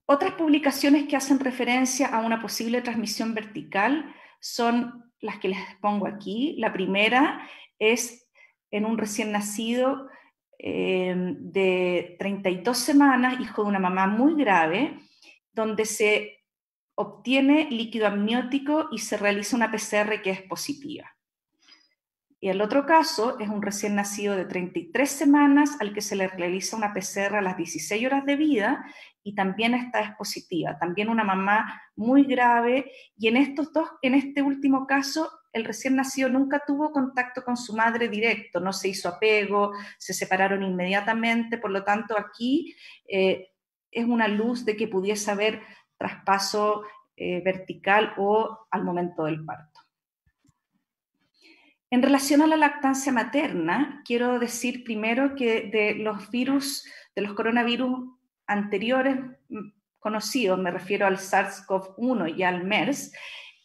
Otras publicaciones que hacen referencia a una posible transmisión vertical son las que les pongo aquí. La primera es en un recién nacido de 32 semanas, hijo de una mamá muy grave, donde se obtiene líquido amniótico y se realiza una PCR que es positiva. Y el otro caso es un recién nacido de 33 semanas al que se le realiza una PCR a las 16 horas de vida y también esta es positiva. También una mamá muy grave, y en este último caso, el recién nacido nunca tuvo contacto con su madre directo, no se hizo apego, se separaron inmediatamente, por lo tanto aquí es una luz de que pudiese haber traspaso vertical o al momento del parto. En relación a la lactancia materna, quiero decir primero que de los coronavirus anteriores conocidos, me refiero al SARS-CoV-1 y al MERS,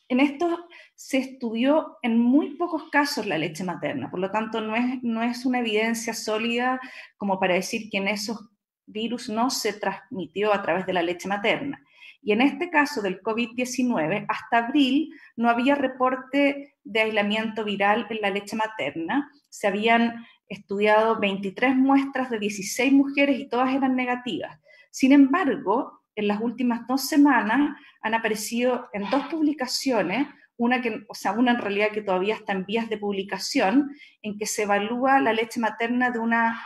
en estos se estudió en muy pocos casos la leche materna, por lo tanto no es una evidencia sólida como para decir que en esos virus no se transmitió a través de la leche materna. Y en este caso del COVID-19, hasta abril no había reporte de aislamiento viral en la leche materna. Se habían estudiado 23 muestras de 16 mujeres y todas eran negativas. Sin embargo, en las últimas 2 semanas han aparecido en 2 publicaciones, una en realidad que todavía está en vías de publicación, en que se evalúa la leche materna de una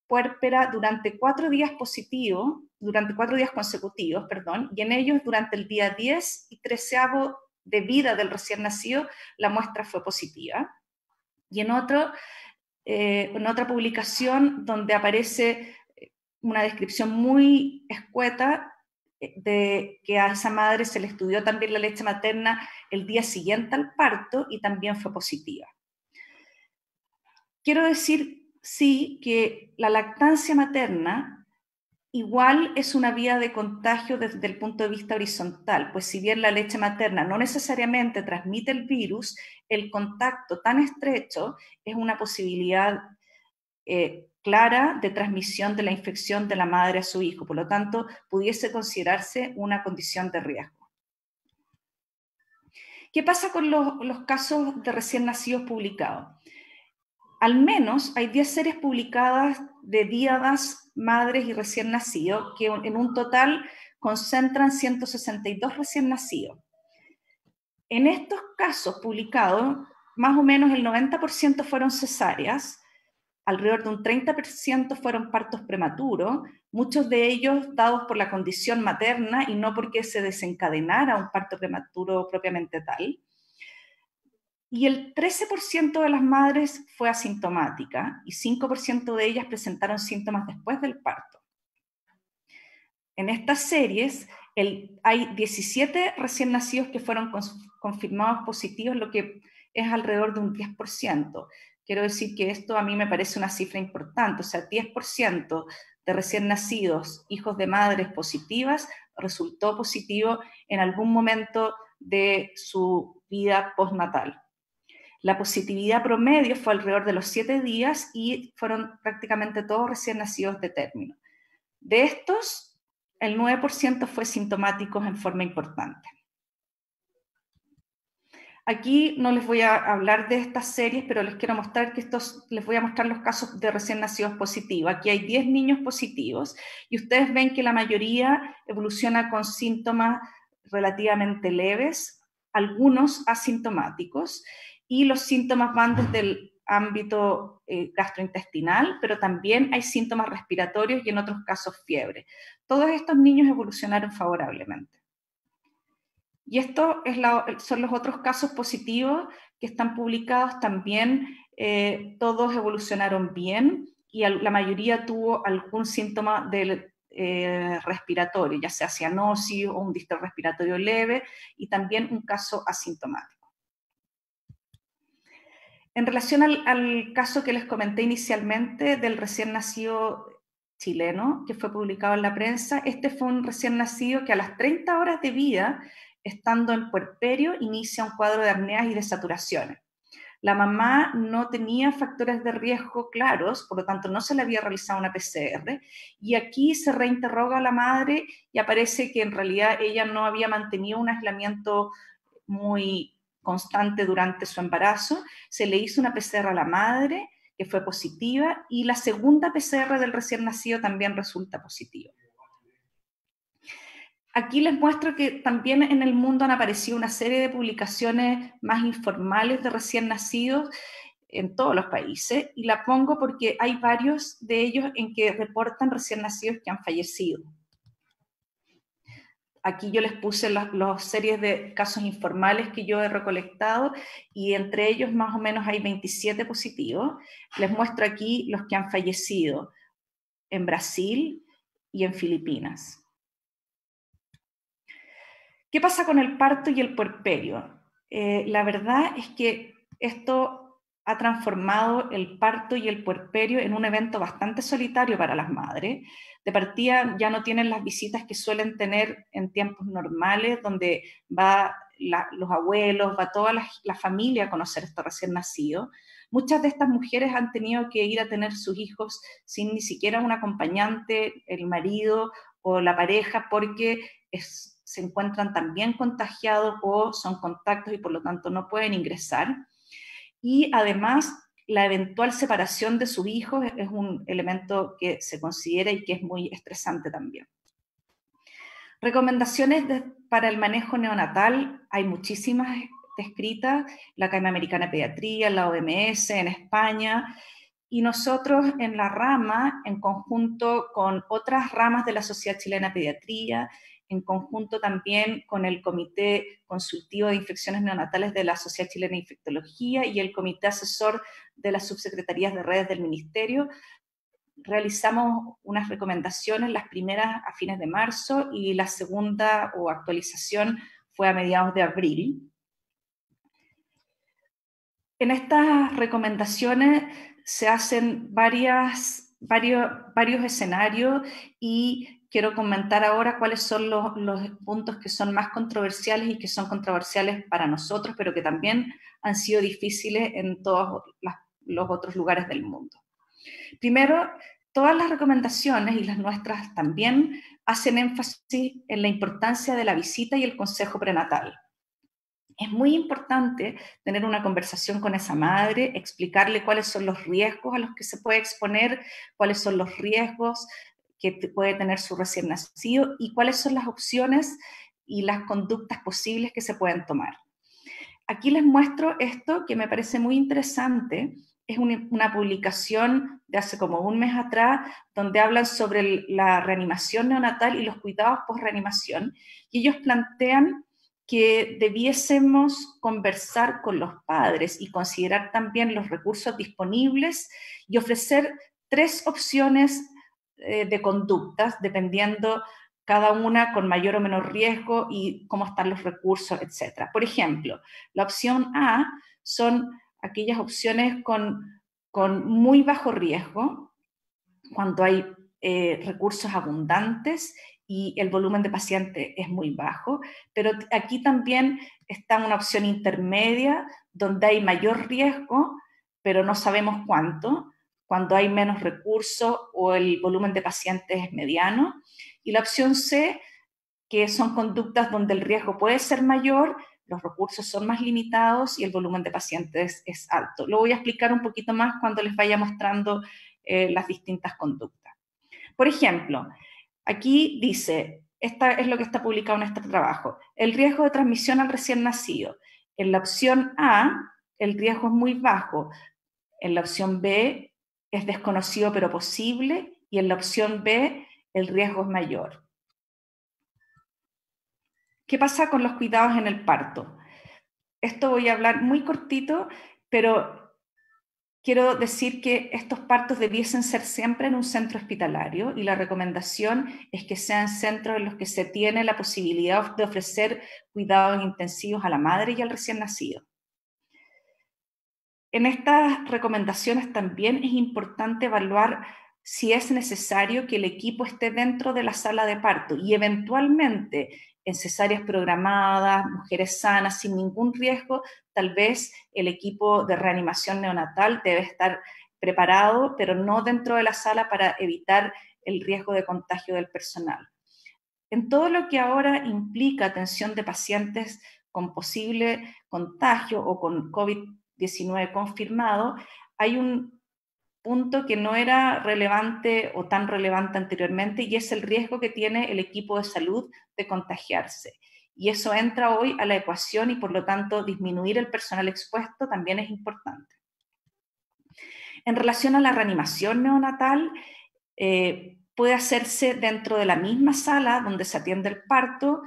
puérpera durante 4 días consecutivos, y en ellos durante el día 10 y 13º de vida del recién nacido la muestra fue positiva. Y en otra publicación donde aparece una descripción muy escueta de que a esa madre se le estudió también la leche materna el día siguiente al parto y también fue positiva. Quiero decir, sí, que la lactancia materna igual es una vía de contagio desde el punto de vista horizontal, pues si bien la leche materna no necesariamente transmite el virus, el contacto tan estrecho es una posibilidad clara de transmisión de la infección de la madre a su hijo, por lo tanto, pudiese considerarse una condición de riesgo. ¿Qué pasa con los casos de recién nacidos publicados? Al menos hay 10 series publicadas de díadas, madres y recién nacidos, que en un total concentran 162 recién nacidos. En estos casos publicados, más o menos el 90% fueron cesáreas, alrededor de un 30% fueron partos prematuros, muchos de ellos dados por la condición materna y no porque se desencadenara un parto prematuro propiamente tal. Y el 13% de las madres fue asintomática y 5% de ellas presentaron síntomas después del parto. En estas series hay 17 recién nacidos que fueron confirmados positivos, lo que es alrededor de un 10%. Quiero decir que esto a mí me parece una cifra importante, o sea, 10% de recién nacidos, hijos de madres positivas, resultó positivo en algún momento de su vida postnatal. La positividad promedio fue alrededor de los 7 días y fueron prácticamente todos recién nacidos de término. De estos, el 9% fue sintomáticos en forma importante. Aquí no les voy a hablar de estas series, pero les quiero mostrar que les voy a mostrar los casos de recién nacidos positivos. Aquí hay 10 niños positivos y ustedes ven que la mayoría evoluciona con síntomas relativamente leves, algunos asintomáticos, y los síntomas van desde el ámbito gastrointestinal, pero también hay síntomas respiratorios y en otros casos fiebre. Todos estos niños evolucionaron favorablemente. Y estos son los otros casos positivos que están publicados también, todos evolucionaron bien y la mayoría tuvo algún síntoma del respiratorio, ya sea cianosis o un distrés respiratorio leve, y también un caso asintomático. En relación al caso que les comenté inicialmente del recién nacido chileno, que fue publicado en la prensa, este fue un recién nacido que a las 30 horas de vida, estando en puerperio, inicia un cuadro de apneas y de saturaciones. La mamá no tenía factores de riesgo claros, por lo tanto no se le había realizado una PCR, y aquí se reinterroga a la madre y aparece que en realidad ella no había mantenido un aislamiento muy constante durante su embarazo. Se le hizo una PCR a la madre, que fue positiva, y la segunda PCR del recién nacido también resulta positiva. Aquí les muestro que también en el mundo han aparecido una serie de publicaciones más informales de recién nacidos en todos los países, y la pongo porque hay varios de ellos en que reportan recién nacidos que han fallecido. Aquí yo les puse las series de casos informales que yo he recolectado y entre ellos más o menos hay 27 positivos. Les muestro aquí los que han fallecido en Brasil y en Filipinas. ¿Qué pasa con el parto y el puerperio? La verdad es que esto ha transformado el parto y el puerperio en un evento bastante solitario para las madres. De partida ya no tienen las visitas que suelen tener en tiempos normales, donde va los abuelos, va toda la familia a conocer a este recién nacido. Muchas de estas mujeres han tenido que ir a tener sus hijos sin ni siquiera un acompañante, el marido o la pareja, porque se encuentran también contagiados o son contactos y por lo tanto no pueden ingresar. Y además, la eventual separación de sus hijos es un elemento que se considera y que es muy estresante también. Recomendaciones para el manejo neonatal, hay muchísimas descritas, la Academia Americana de Pediatría, la OMS, en España, y nosotros en la rama, en conjunto con otras ramas de la Sociedad Chilena de Pediatría, en conjunto también con el Comité Consultivo de Infecciones Neonatales de la Sociedad Chilena de Infectología y el Comité Asesor de las Subsecretarías de Redes del Ministerio, realizamos unas recomendaciones, las primeras a fines de marzo y la segunda o actualización fue a mediados de abril. En estas recomendaciones se hacen varios escenarios y quiero comentar ahora cuáles son los puntos que son más controversiales y que son controversiales para nosotros, pero que también han sido difíciles en todos los otros lugares del mundo. Primero, todas las recomendaciones, y las nuestras también, hacen énfasis en la importancia de la visita y el consejo prenatal. Es muy importante tener una conversación con esa madre, explicarle cuáles son los riesgos a los que se puede exponer, cuáles son los riesgos que puede tener su recién nacido y cuáles son las opciones y las conductas posibles que se pueden tomar. Aquí les muestro esto que me parece muy interesante. Es una publicación de hace como un mes atrás donde hablan sobre la reanimación neonatal y los cuidados post-reanimación, y ellos plantean que debiésemos conversar con los padres y considerar también los recursos disponibles y ofrecer 3 opciones de conductas, dependiendo cada una con mayor o menor riesgo y cómo están los recursos, etc. Por ejemplo, la opción A son aquellas opciones con muy bajo riesgo, cuando hay recursos abundantes y el volumen de pacientes es muy bajo, pero aquí también está una opción intermedia donde hay mayor riesgo, pero no sabemos cuánto, cuando hay menos recursos o el volumen de pacientes es mediano, y la opción C, que son conductas donde el riesgo puede ser mayor, los recursos son más limitados y el volumen de pacientes es alto. Lo voy a explicar un poquito más cuando les vaya mostrando las distintas conductas. Por ejemplo, aquí dice, esta es lo que está publicado en este trabajo, el riesgo de transmisión al recién nacido. En la opción A, el riesgo es muy bajo. En la opción B, es desconocido pero posible. Y en la opción B, el riesgo es mayor. ¿Qué pasa con los cuidados en el parto? Esto voy a hablar muy cortito, pero quiero decir que estos partos debiesen ser siempre en un centro hospitalario y la recomendación es que sean centros en los que se tiene la posibilidad de ofrecer cuidados intensivos a la madre y al recién nacido. En estas recomendaciones también es importante evaluar si es necesario que el equipo esté dentro de la sala de parto y eventualmente en cesáreas programadas, mujeres sanas, sin ningún riesgo, tal vez el equipo de reanimación neonatal debe estar preparado, pero no dentro de la sala para evitar el riesgo de contagio del personal. En todo lo que ahora implica atención de pacientes con posible contagio o con COVID-19 confirmado, hay un punto que no era relevante o tan relevante anteriormente, y es el riesgo que tiene el equipo de salud de contagiarse. Y eso entra hoy a la ecuación y por lo tanto disminuir el personal expuesto también es importante. En relación a la reanimación neonatal, puede hacerse dentro de la misma sala donde se atiende el parto,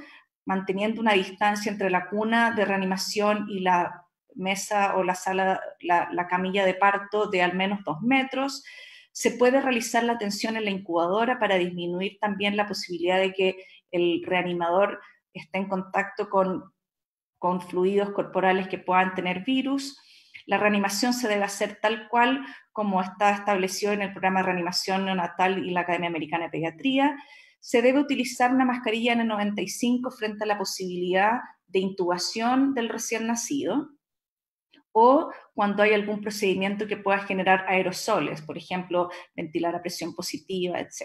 manteniendo una distancia entre la cuna de reanimación y la mesa o la sala, la camilla de parto de al menos 2 metros. Se puede realizar la atención en la incubadora para disminuir también la posibilidad de que el reanimador esté en contacto con fluidos corporales que puedan tener virus. La reanimación se debe hacer tal cual como está establecido en el programa de reanimación neonatal y la Academia Americana de Pediatría. Se debe utilizar una mascarilla N95 frente a la posibilidad de intubación del recién nacido o cuando hay algún procedimiento que pueda generar aerosoles, por ejemplo, ventilar a presión positiva, etc.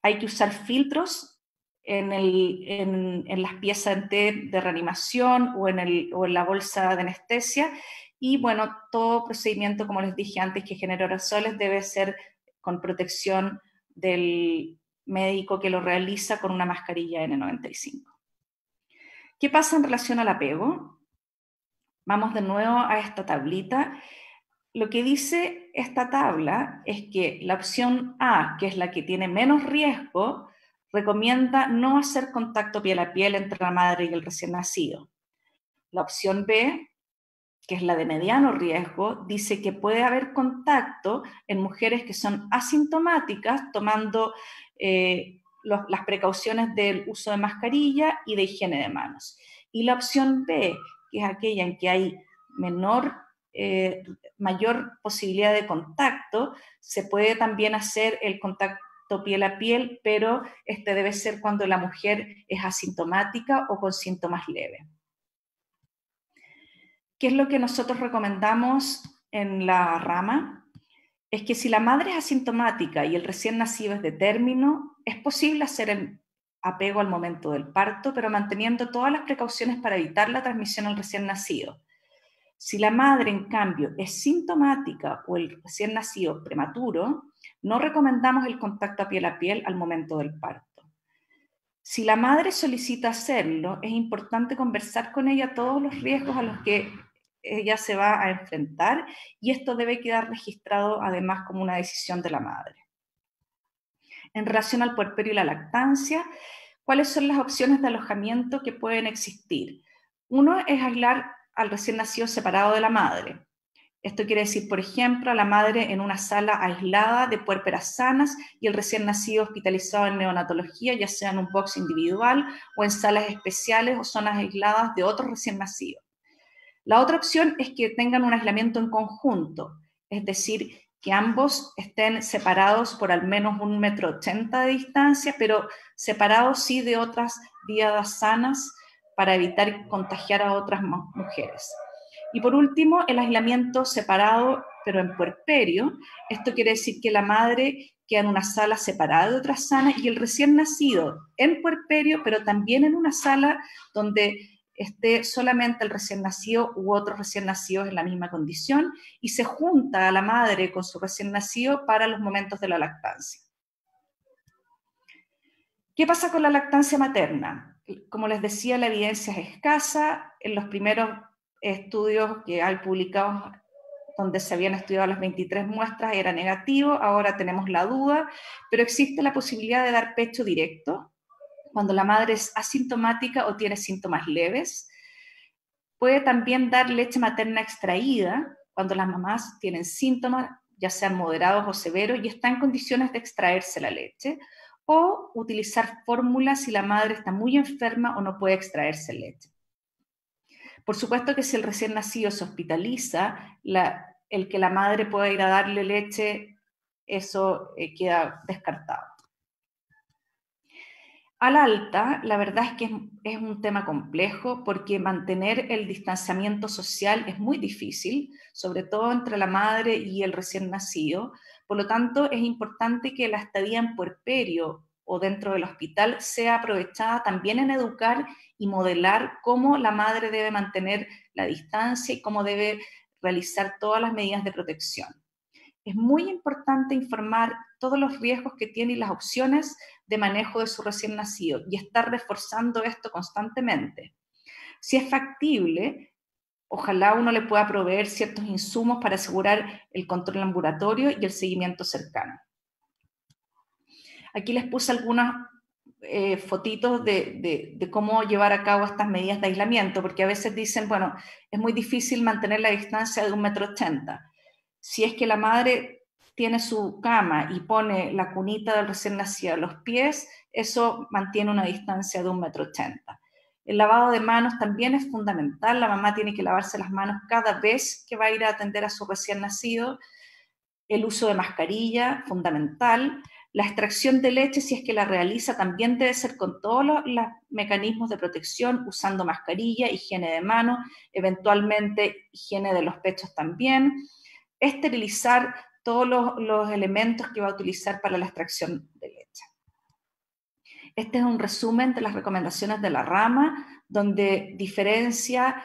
Hay que usar filtros en las piezas de reanimación o en la bolsa de anestesia. Y bueno, todo procedimiento, como les dije antes, que genera aerosoles debe ser con protección del médico que lo realiza con una mascarilla N95. ¿Qué pasa en relación al apego? Vamos de nuevo a esta tablita. Lo que dice esta tabla es que la opción A, que es la que tiene menos riesgo, recomienda no hacer contacto piel a piel entre la madre y el recién nacido. La opción B, que es la de mediano riesgo, dice que puede haber contacto en mujeres que son asintomáticas, tomando las precauciones del uso de mascarilla y de higiene de manos. Y la opción B, que es aquella en que hay mayor posibilidad de contacto, se puede también hacer el contacto piel a piel, pero este debe ser cuando la mujer es asintomática o con síntomas leves. ¿Qué es lo que nosotros recomendamos en la rama? Es que si la madre es asintomática y el recién nacido es de término, es posible hacer apego al momento del parto, pero manteniendo todas las precauciones para evitar la transmisión al recién nacido. Si la madre, en cambio, es sintomática o el recién nacido prematuro, no recomendamos el contacto a piel al momento del parto. Si la madre solicita hacerlo, es importante conversar con ella todos los riesgos a los que ella se va a enfrentar, y esto debe quedar registrado además como una decisión de la madre. En relación al puerperio y la lactancia, ¿cuáles son las opciones de alojamiento que pueden existir? Uno es aislar al recién nacido separado de la madre. Esto quiere decir, por ejemplo, a la madre en una sala aislada de puérperas sanas y el recién nacido hospitalizado en neonatología, ya sea en un box individual o en salas especiales o zonas aisladas de otros recién nacidos. La otra opción es que tengan un aislamiento en conjunto, es decir, que ambos estén separados por al menos 1,80 m de distancia, pero separados sí de otras díadas sanas para evitar contagiar a otras mujeres. Y por último, el aislamiento separado, pero en puerperio. Esto quiere decir que la madre queda en una sala separada de otras sanas y el recién nacido en puerperio, pero también en una sala donde esté solamente el recién nacido u otros recién nacidos en la misma condición, y se junta a la madre con su recién nacido para los momentos de la lactancia. ¿Qué pasa con la lactancia materna? Como les decía, la evidencia es escasa. En los primeros estudios que hay publicados donde se habían estudiado las 23 muestras era negativo, ahora tenemos la duda, pero existe la posibilidad de dar pecho directo cuando la madre es asintomática o tiene síntomas leves. Puede también dar leche materna extraída cuando las mamás tienen síntomas, ya sean moderados o severos, y están en condiciones de extraerse la leche, o utilizar fórmulas si la madre está muy enferma o no puede extraerse leche. Por supuesto que si el recién nacido se hospitaliza, el que la madre pueda ir a darle leche, eso queda descartado. Al alta, la verdad es que es un tema complejo porque mantener el distanciamiento social es muy difícil, sobre todo entre la madre y el recién nacido. Por lo tanto, es importante que la estadía en puerperio o dentro del hospital sea aprovechada también en educar y modelar cómo la madre debe mantener la distancia y cómo debe realizar todas las medidas de protección. Es muy importante informar todos los riesgos que tiene y las opciones de manejo de su recién nacido y estar reforzando esto constantemente. Si es factible, ojalá uno le pueda proveer ciertos insumos para asegurar el control ambulatorio y el seguimiento cercano. Aquí les puse algunas fotitos de cómo llevar a cabo estas medidas de aislamiento, porque a veces dicen, bueno, es muy difícil mantener la distancia de 1,80 m. Si es que la madre tiene su cama y pone la cunita del recién nacido a los pies, eso mantiene una distancia de 1,80 m. El lavado de manos también es fundamental. La mamá tiene que lavarse las manos cada vez que va a ir a atender a su recién nacido. El uso de mascarilla, fundamental. La extracción de leche, si es que la realiza, también debe ser con todos los mecanismos de protección, usando mascarilla, higiene de manos, eventualmente higiene de los pechos también. Esterilizar todos los elementos que va a utilizar para la extracción de leche. Este es un resumen de las recomendaciones de la rama, donde diferencia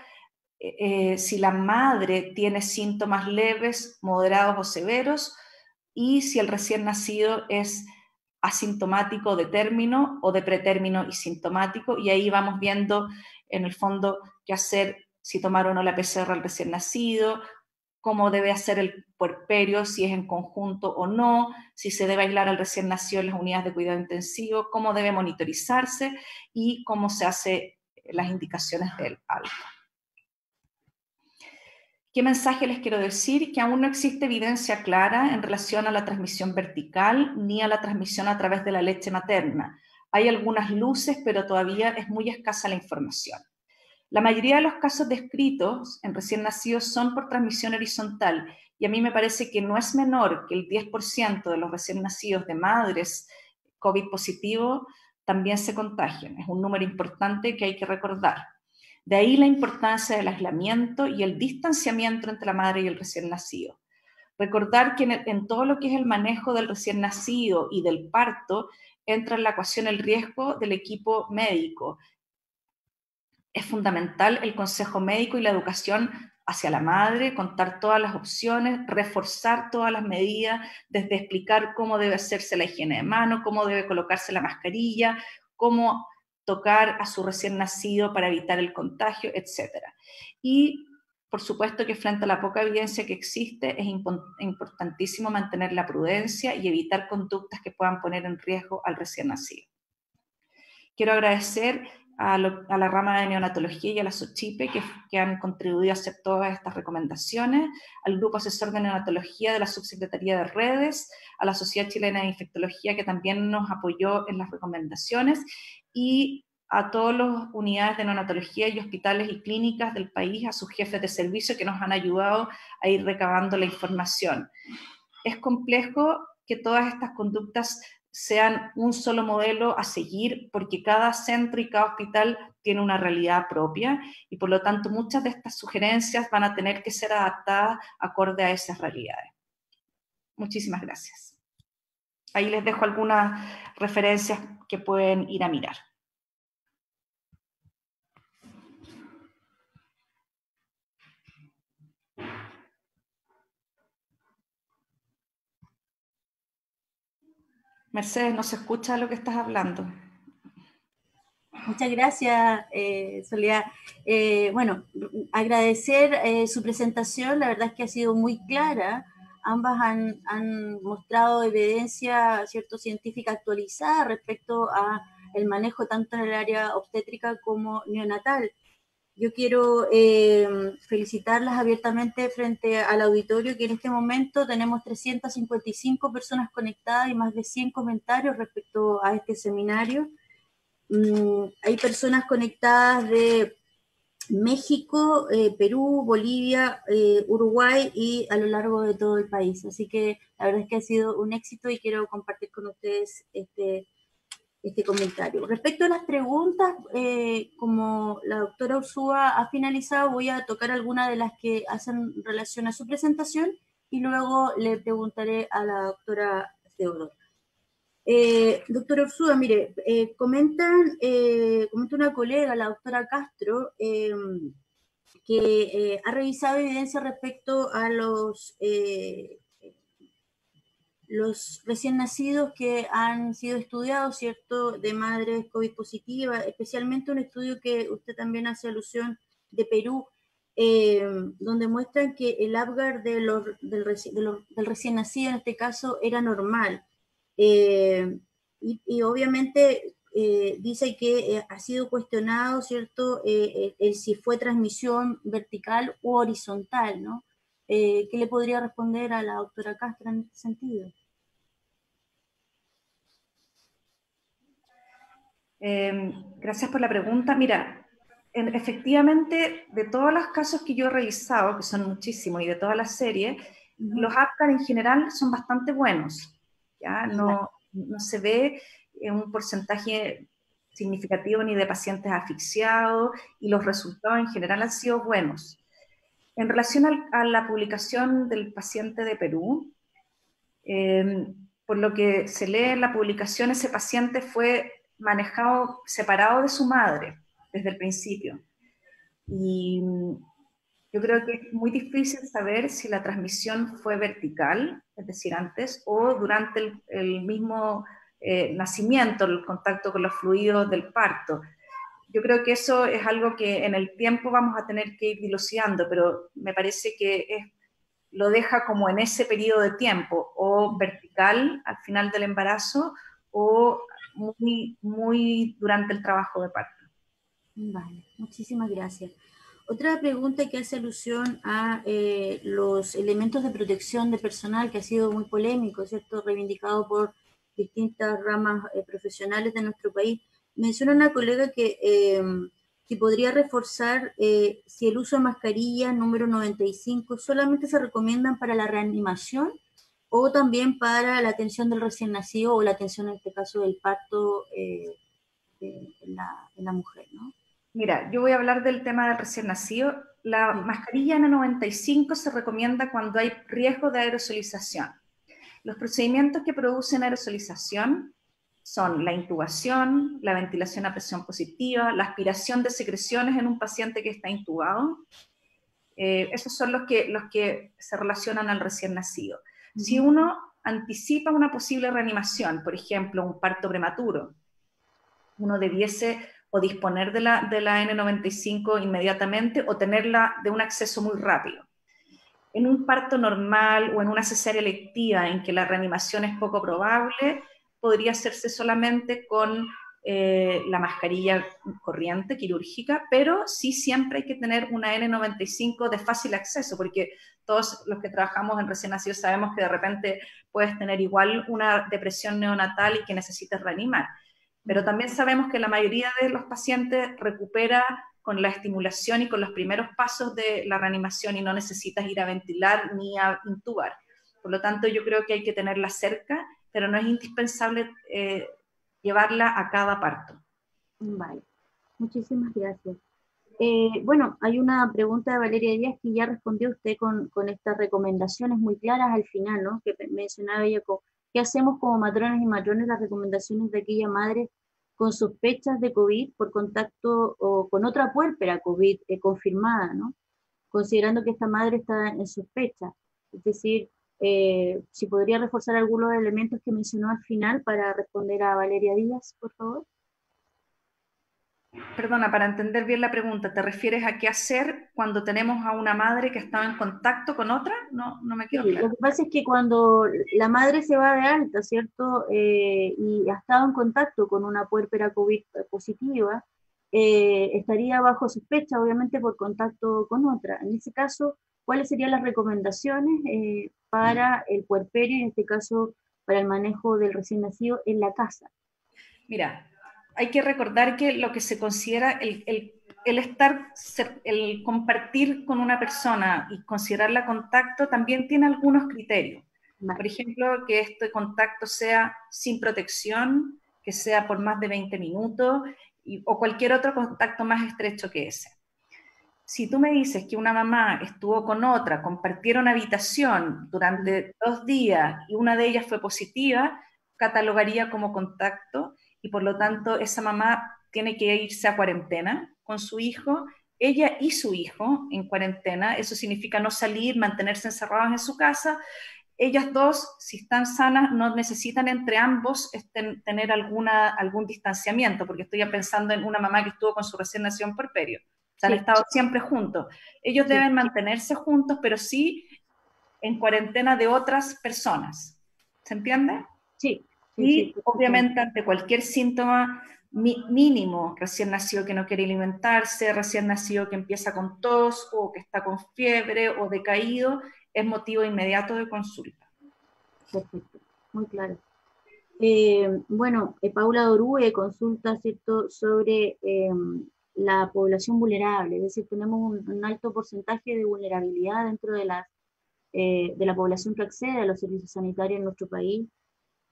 si la madre tiene síntomas leves, moderados o severos, y si el recién nacido es asintomático de término o de pretérmino y sintomático, y ahí vamos viendo en el fondo qué hacer, si tomar o no la PCR al recién nacido, cómo debe hacer el puerperio, si es en conjunto o no, si se debe aislar al recién nacido en las unidades de cuidado intensivo, cómo debe monitorizarse y cómo se hace las indicaciones del alta. ¿Qué mensaje les quiero decir? Que aún no existe evidencia clara en relación a la transmisión vertical ni a la transmisión a través de la leche materna. Hay algunas luces, pero todavía es muy escasa la información. La mayoría de los casos descritos en recién nacidos son por transmisión horizontal, y a mí me parece que no es menor que el 10% de los recién nacidos de madres COVID positivo también se contagien. Es un número importante que hay que recordar. De ahí la importancia del aislamiento y el distanciamiento entre la madre y el recién nacido. Recordar que en todo lo que es el manejo del recién nacido y del parto, entra en la ecuación el riesgo del equipo médico. Es fundamental el consejo médico y la educación hacia la madre, contar todas las opciones, reforzar todas las medidas, desde explicar cómo debe hacerse la higiene de manos, cómo debe colocarse la mascarilla, cómo tocar a su recién nacido para evitar el contagio, etc. Y por supuesto que frente a la poca evidencia que existe, es importantísimo mantener la prudencia y evitar conductas que puedan poner en riesgo al recién nacido. Quiero agradecer a la rama de neonatología y a la SOCHIPE que han contribuido a hacer todas estas recomendaciones, al Grupo Asesor de Neonatología de la Subsecretaría de Redes, a la Sociedad Chilena de Infectología que también nos apoyó en las recomendaciones, y a todas las unidades de neonatología y hospitales y clínicas del país, a sus jefes de servicio que nos han ayudado a ir recabando la información. Es complejo que todas estas conductas sean un solo modelo a seguir, porque cada centro y cada hospital tiene una realidad propia y por lo tanto muchas de estas sugerencias van a tener que ser adaptadas acorde a esas realidades. Muchísimas gracias. Ahí les dejo algunas referencias que pueden ir a mirar. Mercedes, no se escucha lo que estás hablando.
Muchas gracias, Soledad. Bueno, agradecer su presentación, la verdad es que ha sido muy clara. Ambas han mostrado evidencia, ¿cierto?, científica actualizada respecto a el manejo tanto en el área obstétrica como neonatal. Yo quiero felicitarlas abiertamente frente al auditorio, que en este momento tenemos 355 personas conectadas y más de 100 comentarios respecto a este seminario. Hay personas conectadas de México, Perú, Bolivia, Uruguay y a lo largo de todo el país. Así que la verdad es que ha sido un éxito y quiero compartir con ustedes este comentario. Respecto a las preguntas, como la doctora Ursúa ha finalizado, voy a tocar algunas de las que hacen relación a su presentación y luego le preguntaré a la doctora Teodoro. Doctora Ursúa, mire, comenta una colega, la doctora Castro, que ha revisado evidencia respecto a los recién nacidos que han sido estudiados, ¿cierto?, de madres COVID positivas, especialmente un estudio que usted también hace alusión de Perú, donde muestran que el Apgar del recién nacido, en este caso, era normal. Y obviamente dice que ha sido cuestionado, ¿cierto?, si fue transmisión vertical u horizontal, ¿no? ¿Qué le podría responder a la doctora Castro en este sentido?
Gracias por la pregunta. Mira, efectivamente, de todos los casos que yo he revisado, que son muchísimos, y de toda la serie, los APGAR en general son bastante buenos. ¿Ya? No se ve un porcentaje significativo ni de pacientes asfixiados, y los resultados en general han sido buenos. En relación a la publicación del paciente de Perú, por lo que se lee en la publicación, ese paciente fue manejado separado de su madre desde el principio. Y yo creo que es muy difícil saber si la transmisión fue vertical, es decir, antes, o durante el mismo nacimiento, el contacto con los fluidos del parto. Yo creo que eso es algo que en el tiempo vamos a tener que ir dilucidando, pero me parece que lo deja como en ese periodo de tiempo, o vertical al final del embarazo, o muy durante el trabajo de parto.
Vale, muchísimas gracias. Otra pregunta que hace alusión a los elementos de protección de personal, que ha sido muy polémico, ¿cierto?, reivindicado por distintas ramas profesionales de nuestro país. Menciona una colega que podría reforzar si el uso de mascarilla número 95 solamente se recomiendan para la reanimación o también para la atención del recién nacido o la atención, en este caso, del parto en la mujer, ¿no?
Mira, yo voy a hablar del tema del recién nacido. La mascarilla N95 se recomienda cuando hay riesgo de aerosolización. Los procedimientos que producen aerosolización son la intubación, la ventilación a presión positiva, la aspiración de secreciones en un paciente que está intubado. Esos son los que se relacionan al recién nacido. Si uno anticipa una posible reanimación, por ejemplo, un parto prematuro, uno debiese o disponer de la N95 inmediatamente o tenerla de un acceso muy rápido. En un parto normal o en una cesárea electiva en que la reanimación es poco probable, podría hacerse solamente con la mascarilla corriente, quirúrgica, pero sí siempre hay que tener una N95 de fácil acceso, porque todos los que trabajamos en recién nacidos sabemos que de repente puedes tener igual una depresión neonatal y que necesites reanimar. Pero también sabemos que la mayoría de los pacientes recupera con la estimulación y con los primeros pasos de la reanimación y no necesitas ir a ventilar ni a intubar. Por lo tanto, yo creo que hay que tenerla cerca, pero no es indispensable llevarla a cada parto.
Vale, muchísimas gracias. Bueno, hay una pregunta de Valeria Díaz que ya respondió usted con estas recomendaciones muy claras al final, ¿no? Que mencionaba ella, ¿qué hacemos como matronas y matrones? Las recomendaciones de aquella madre con sospechas de COVID por contacto o con otra puérpera COVID confirmada, ¿no? Considerando que esta madre está en sospecha. Es decir, si podría reforzar algunos de los elementos que mencionó al final para responder a Valeria Díaz, por favor.
Perdona, para entender bien la pregunta, ¿te refieres a qué hacer cuando tenemos a una madre que estaba en contacto con otra? No me quedó claro.
Lo que pasa es que cuando la madre se va de alta, ¿cierto? Y ha estado en contacto con una puérpera COVID positiva, estaría bajo sospecha, obviamente, por contacto con otra. En ese caso, ¿cuáles serían las recomendaciones para el puerperio y en este caso para el manejo del recién nacido en la casa?
Mira, hay que recordar que lo que se considera el compartir con una persona y considerarla contacto también tiene algunos criterios. Vale. Por ejemplo, que este contacto sea sin protección, que sea por más de 20 minutos o cualquier otro contacto más estrecho que ese. Si tú me dices que una mamá estuvo con otra, compartieron habitación durante 2 días y una de ellas fue positiva, catalogaría como contacto y por lo tanto esa mamá tiene que irse a cuarentena con su hijo, ella y su hijo en cuarentena, eso significa no salir, mantenerse encerrados en su casa. Ellas dos, si están sanas, no necesitan entre ambos tener algún distanciamiento, porque estoy pensando en una mamá que estuvo con su recién nacido en puerperio. O sea, han estado siempre juntos. Ellos deben mantenerse juntos, pero sí en cuarentena de otras personas. ¿Se entiende?
Sí.
Y obviamente ante cualquier síntoma mínimo, recién nacido que no quiere alimentarse, recién nacido que empieza con tos o que está con fiebre o decaído, es motivo inmediato de consulta.
Perfecto, muy claro. Bueno, Paula Dorúe consulta, ¿cierto?, sobre la población vulnerable, es decir, tenemos un alto porcentaje de vulnerabilidad dentro de la población que accede a los servicios sanitarios en nuestro país.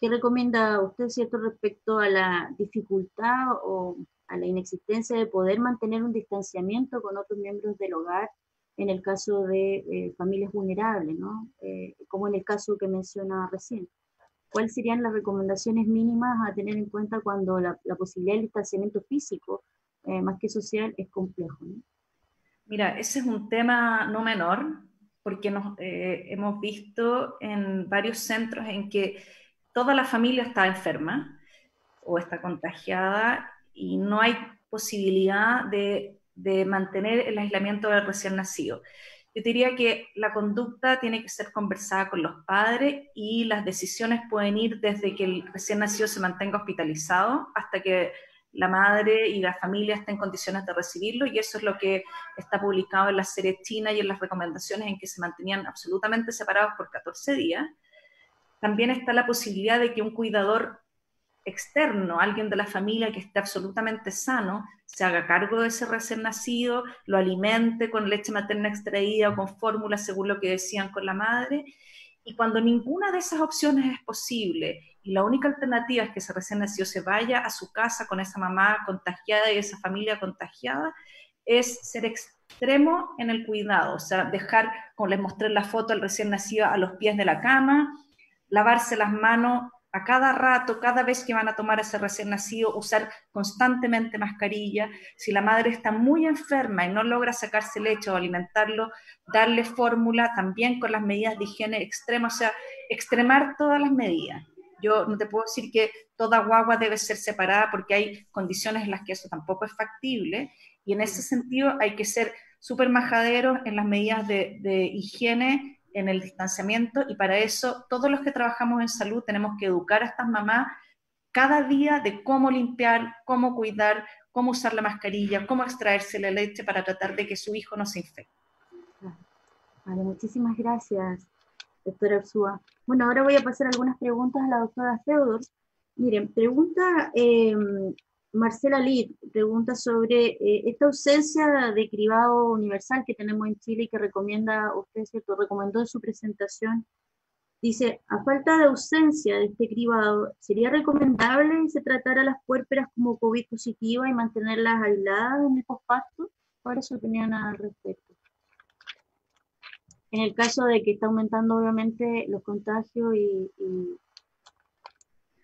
¿Qué recomienda usted, cierto, respecto a la dificultad o a la inexistencia de poder mantener un distanciamiento con otros miembros del hogar en el caso de familias vulnerables, ¿no? Como en el caso que menciona recién? ¿Cuáles serían las recomendaciones mínimas a tener en cuenta cuando la posibilidad del distanciamiento físico, más que social, es complejo, ¿no?
Mira, ese es un tema no menor, porque hemos visto en varios centros en que toda la familia está enferma o está contagiada y no hay posibilidad de mantener el aislamiento del recién nacido. Yo diría que la conducta tiene que ser conversada con los padres y las decisiones pueden ir desde que el recién nacido se mantenga hospitalizado hasta que la madre y la familia estén en condiciones de recibirlo, y eso es lo que está publicado en la serie china y en las recomendaciones en que se mantenían absolutamente separados por 14 días. También está la posibilidad de que un cuidador externo, alguien de la familia que esté absolutamente sano, se haga cargo de ese recién nacido, lo alimente con leche materna extraída o con fórmula según lo que decían con la madre. Y cuando ninguna de esas opciones es posible y la única alternativa es que ese recién nacido se vaya a su casa con esa mamá contagiada y esa familia contagiada, es ser extremo en el cuidado, o sea, dejar, como les mostré en la foto, al recién nacido a los pies de la cama, lavarse las manos a cada rato, cada vez que van a tomar a ese recién nacido, usar constantemente mascarilla. Si la madre está muy enferma y no logra sacarse leche o alimentarlo, darle fórmula también con las medidas de higiene extremas, o sea, extremar todas las medidas. Yo no te puedo decir que toda guagua debe ser separada porque hay condiciones en las que eso tampoco es factible, y en ese sentido hay que ser súper majaderos en las medidas de higiene, en el distanciamiento, y para eso todos los que trabajamos en salud tenemos que educar a estas mamás cada día de cómo limpiar, cómo cuidar, cómo usar la mascarilla, cómo extraerse la leche para tratar de que su hijo no se infecte.
Vale, muchísimas gracias, doctora Ursúa. Bueno, ahora voy a pasar algunas preguntas a la doctora Feodor. Miren, pregunta Marcela Lid, pregunta sobre esta ausencia de cribado universal que tenemos en Chile y que recomienda usted, ¿cierto? Recomendó en su presentación. Dice, a falta de ausencia de este cribado, ¿sería recomendable se tratar a las puérperas como COVID positiva y mantenerlas aisladas en el posparto? ¿Cuál es su opinión al respecto? En el caso de que está aumentando obviamente los contagios y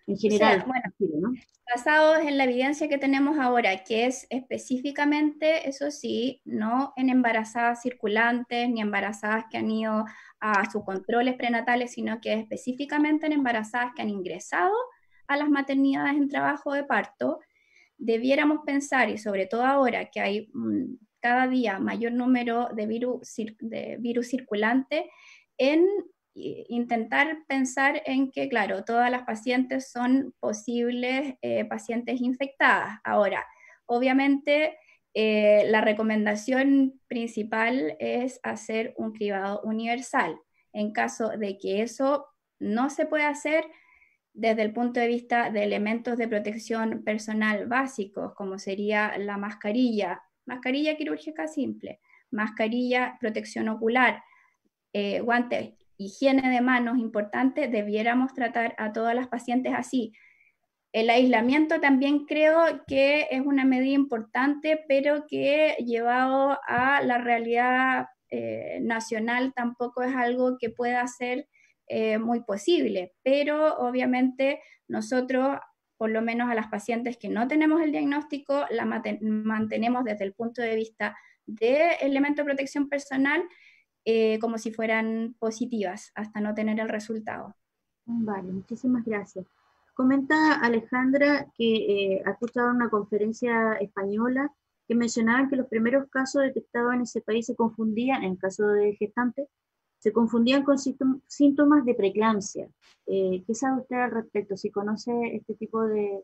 en general,
o sea, bueno,
Chile, ¿no?
Basados en la evidencia que tenemos ahora, que es específicamente, eso sí, no en embarazadas circulantes ni embarazadas que han ido a sus controles prenatales, sino que específicamente en embarazadas que han ingresado a las maternidades en trabajo de parto, debiéramos pensar, y sobre todo ahora que hay cada día mayor número de virus circulante, en intentar pensar en que, claro, todas las pacientes son posibles pacientes infectadas. Ahora, obviamente, la recomendación principal es hacer un cribado universal. En caso de que eso no se pueda hacer, desde el punto de vista de elementos de protección personal básicos, como sería la mascarilla quirúrgica simple, mascarilla, protección ocular, guantes, higiene de manos importante, debiéramos tratar a todas las pacientes así. El aislamiento también creo que es una medida importante, pero que llevado a la realidad nacional tampoco es algo que pueda ser muy posible, pero obviamente nosotros, por lo menos a las pacientes que no tenemos el diagnóstico, la mantenemos desde el punto de vista de elemento de protección personal como si fueran positivas hasta no tener el resultado.
Vale, muchísimas gracias. Comenta Alejandra que ha escuchado una conferencia española que mencionaban que los primeros casos detectados en ese país se confundían, en caso de gestantes, se confundían con síntomas de preeclampsia. ¿Qué sabe usted al respecto? Si conoce este tipo de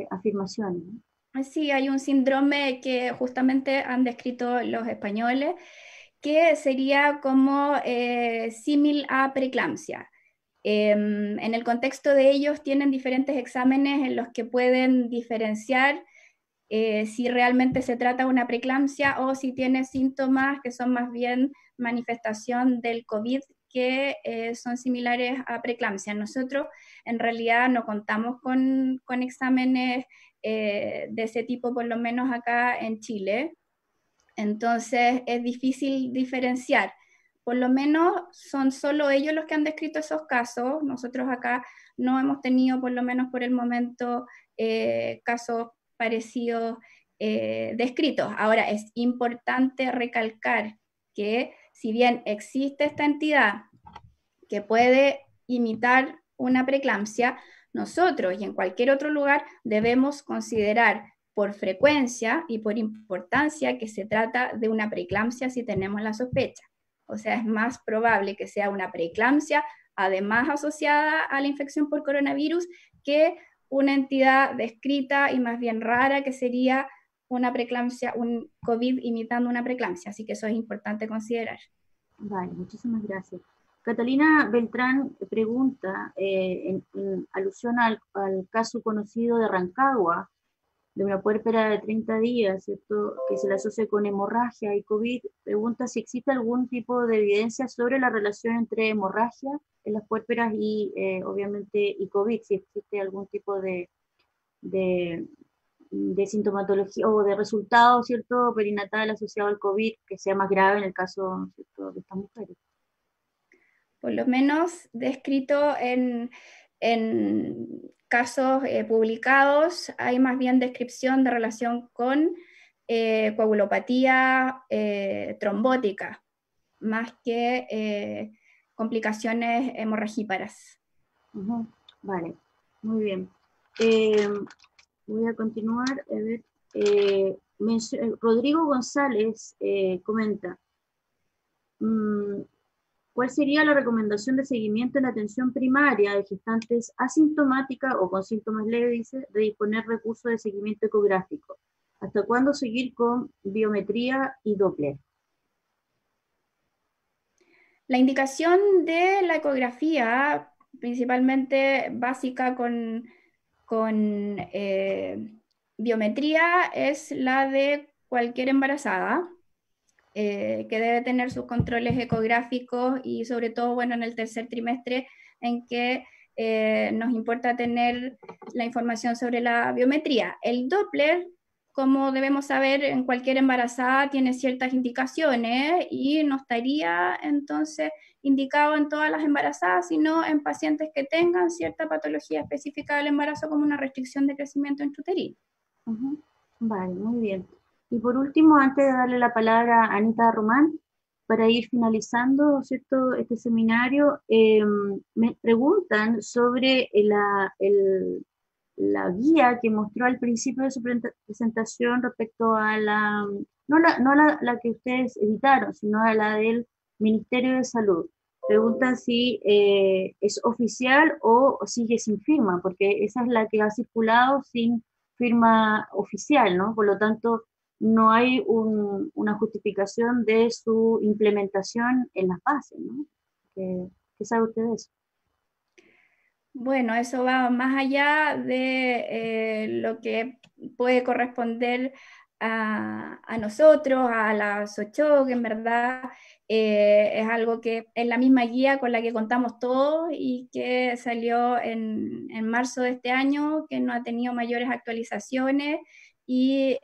afirmaciones, ¿no?
Sí, hay un síndrome que justamente han descrito los españoles, que sería como símil a preeclampsia. En el contexto de ellos tienen diferentes exámenes en los que pueden diferenciar si realmente se trata de una preeclampsia o si tiene síntomas que son más bien manifestación del COVID que son similares a preeclampsia. Nosotros en realidad no contamos con exámenes de ese tipo, por lo menos acá en Chile. Entonces es difícil diferenciar. Por lo menos son solo ellos los que han descrito esos casos. Nosotros acá no hemos tenido, por lo menos por el momento, casos parecidos descritos. Ahora, es importante recalcar que si bien existe esta entidad que puede imitar una preeclampsia, nosotros y en cualquier otro lugar debemos considerar por frecuencia y por importancia que se trata de una preeclampsia si tenemos la sospecha. O sea, es más probable que sea una preeclampsia, además asociada a la infección por coronavirus, que una entidad descrita y más bien rara que sería una preeclampsia, un COVID imitando una preeclampsia. Así que eso es importante considerar.
Vale, muchísimas gracias. Catalina Beltrán pregunta, en alusión al caso conocido de Rancagua, de una puérpera de 30 días, ¿cierto?, que se le asocia con hemorragia y COVID, pregunta si existe algún tipo de evidencia sobre la relación entre hemorragia en las puérperas y, obviamente, y COVID, si existe algún tipo de sintomatología o de resultado, ¿cierto?, perinatal asociado al COVID que sea más grave en el caso, ¿cierto?, de estas mujeres.
Por lo menos descrito En casos publicados hay más bien descripción de relación con coagulopatía trombótica, más que complicaciones hemorragíparas.
Vale, muy bien. Voy a continuar. A ver, Rodrigo González comenta, ¿cuál sería la recomendación de seguimiento en la atención primaria de gestantes asintomáticas o con síntomas leves, dice, de disponer recursos de seguimiento ecográfico? ¿Hasta cuándo seguir con biometría y Doppler?
La indicación de la ecografía, principalmente básica con biometría, es la de cualquier embarazada, que debe tener sus controles ecográficos y sobre todo, bueno, en el tercer trimestre en que nos importa tener la información sobre la biometría. El Doppler, como debemos saber, en cualquier embarazada tiene ciertas indicaciones y no estaría entonces indicado en todas las embarazadas, sino en pacientes que tengan cierta patología específica del embarazo, como una restricción de crecimiento intrauterino.
Vale, muy bien. Y por último, antes de darle la palabra a Anita Román, para ir finalizando, ¿cierto?, este seminario, me preguntan sobre la guía que mostró al principio de su presentación respecto a no la que ustedes editaron, sino a la del Ministerio de Salud. Preguntan si es oficial o sigue sin firma, porque esa es la que ha circulado sin firma oficial, ¿no? Por lo tanto, no hay una justificación de su implementación en las bases, ¿no? ¿Qué sabe usted de eso?
Bueno, eso va más allá de lo que puede corresponder a nosotros, a la SOCHOC, en verdad. Es algo que es la misma guía con la que contamos todos y que salió en marzo de este año, que no ha tenido mayores actualizaciones y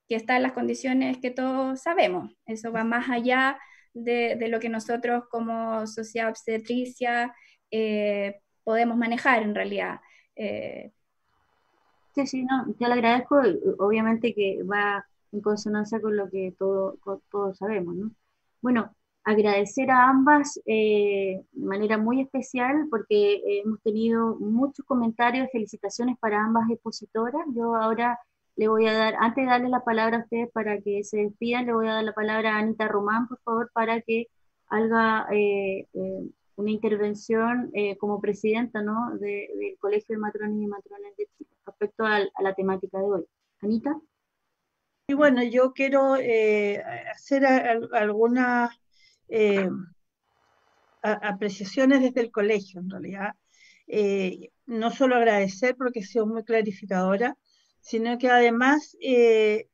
que está en las condiciones que todos sabemos. Eso va más allá de lo que nosotros como sociedad obstetricia podemos manejar en realidad.
Sí, no, yo le agradezco, obviamente que va en consonancia con lo que todos sabemos, ¿no? Bueno, agradecer a ambas de manera muy especial porque hemos tenido muchos comentarios, felicitaciones para ambas expositoras. Yo ahora le voy a dar, antes de darle la palabra a ustedes para que se despidan, le voy a dar la palabra a Anita Román, por favor, para que haga una intervención como presidenta, ¿no?, del Colegio de Matrones y Matrones de Chile respecto a la temática de hoy. Anita.
Y bueno, yo quiero hacer algunas apreciaciones desde el colegio, en realidad. No solo agradecer porque ha sido muy clarificadora, sino que además el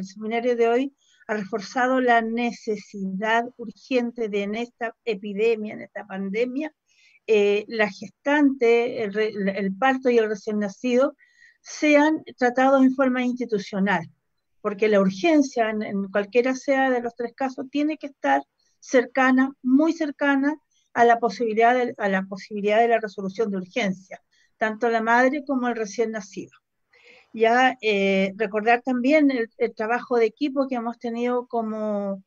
seminario de hoy ha reforzado la necesidad urgente de en esta epidemia, en esta pandemia, la gestante, el parto y el recién nacido sean tratados en forma institucional, porque la urgencia en cualquiera sea de los tres casos tiene que estar cercana, muy cercana a la posibilidad de la resolución de urgencia, tanto la madre como el recién nacido. Ya recordar también el trabajo de equipo que hemos tenido como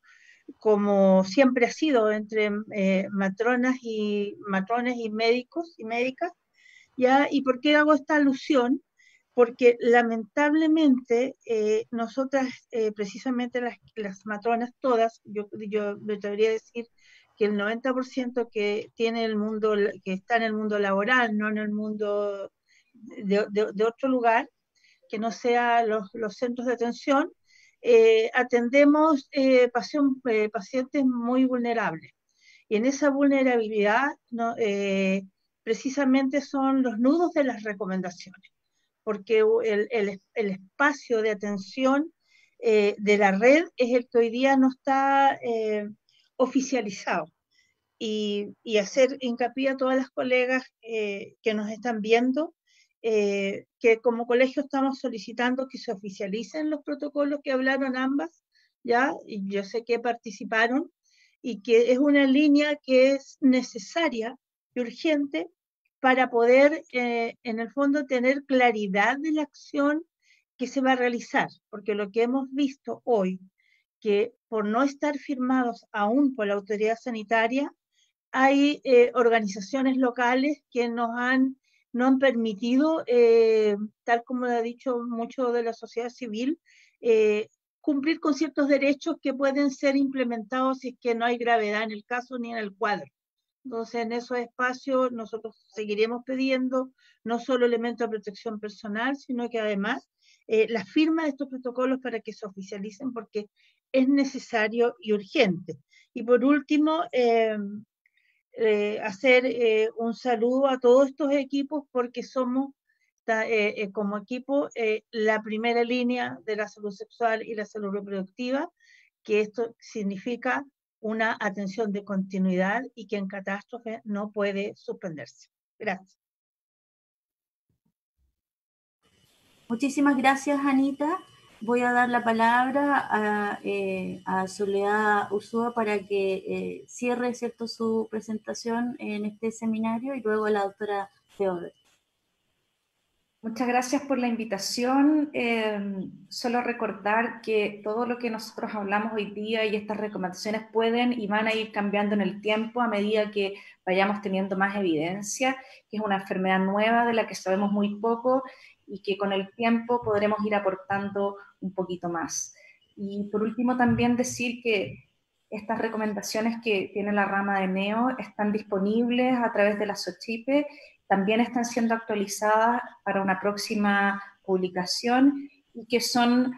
siempre ha sido entre matronas y matrones y médicos y médicas, ¿ya? ¿Y por qué hago esta alusión? Porque lamentablemente nosotras, precisamente las matronas todas, yo me atrevería a decir que el 90% que tiene el mundo, que está en el mundo laboral, no en el mundo de otro lugar, que no sea los centros de atención, atendemos pacientes muy vulnerables. Y en esa vulnerabilidad, ¿no? Precisamente son los nudos de las recomendaciones, porque el espacio de atención de la red es el que hoy día no está oficializado. Y hacer hincapié a todas las colegas que nos están viendo, que como colegio estamos solicitando que se oficialicen los protocolos que hablaron ambas, ¿ya? Y yo sé que participaron, y que es una línea que es necesaria y urgente para poder, en el fondo, tener claridad de la acción que se va a realizar, porque lo que hemos visto hoy, que por no estar firmados aún por la autoridad sanitaria, hay organizaciones locales que no han permitido, tal como ha dicho mucho de la sociedad civil, cumplir con ciertos derechos que pueden ser implementados si es que no hay gravedad en el caso ni en el cuadro. Entonces, en esos espacios nosotros seguiremos pidiendo no solo elementos de protección personal, sino que además la firma de estos protocolos para que se oficialicen, porque es necesario y urgente. Y por último, hacer un saludo a todos estos equipos, porque somos como equipo la primera línea de la salud sexual y la salud reproductiva, que esto significa una atención de continuidad y que en catástrofe no puede suspenderse. Gracias.
Muchísimas gracias, Anita. Voy a dar la palabra a Soledad Ursúa para que cierre, ¿cierto?, su presentación en este seminario, y luego a la doctora Theodor.
Muchas gracias por la invitación. Solo recordar que todo lo que nosotros hablamos hoy día y estas recomendaciones pueden y van a ir cambiando en el tiempo a medida que vayamos teniendo más evidencia, que es una enfermedad nueva de la que sabemos muy poco y que con el tiempo podremos ir aportando un poquito más. Y por último también decir que estas recomendaciones que tiene la rama de NEO están disponibles a través de la SOCHIPE, también están siendo actualizadas para una próxima publicación y que son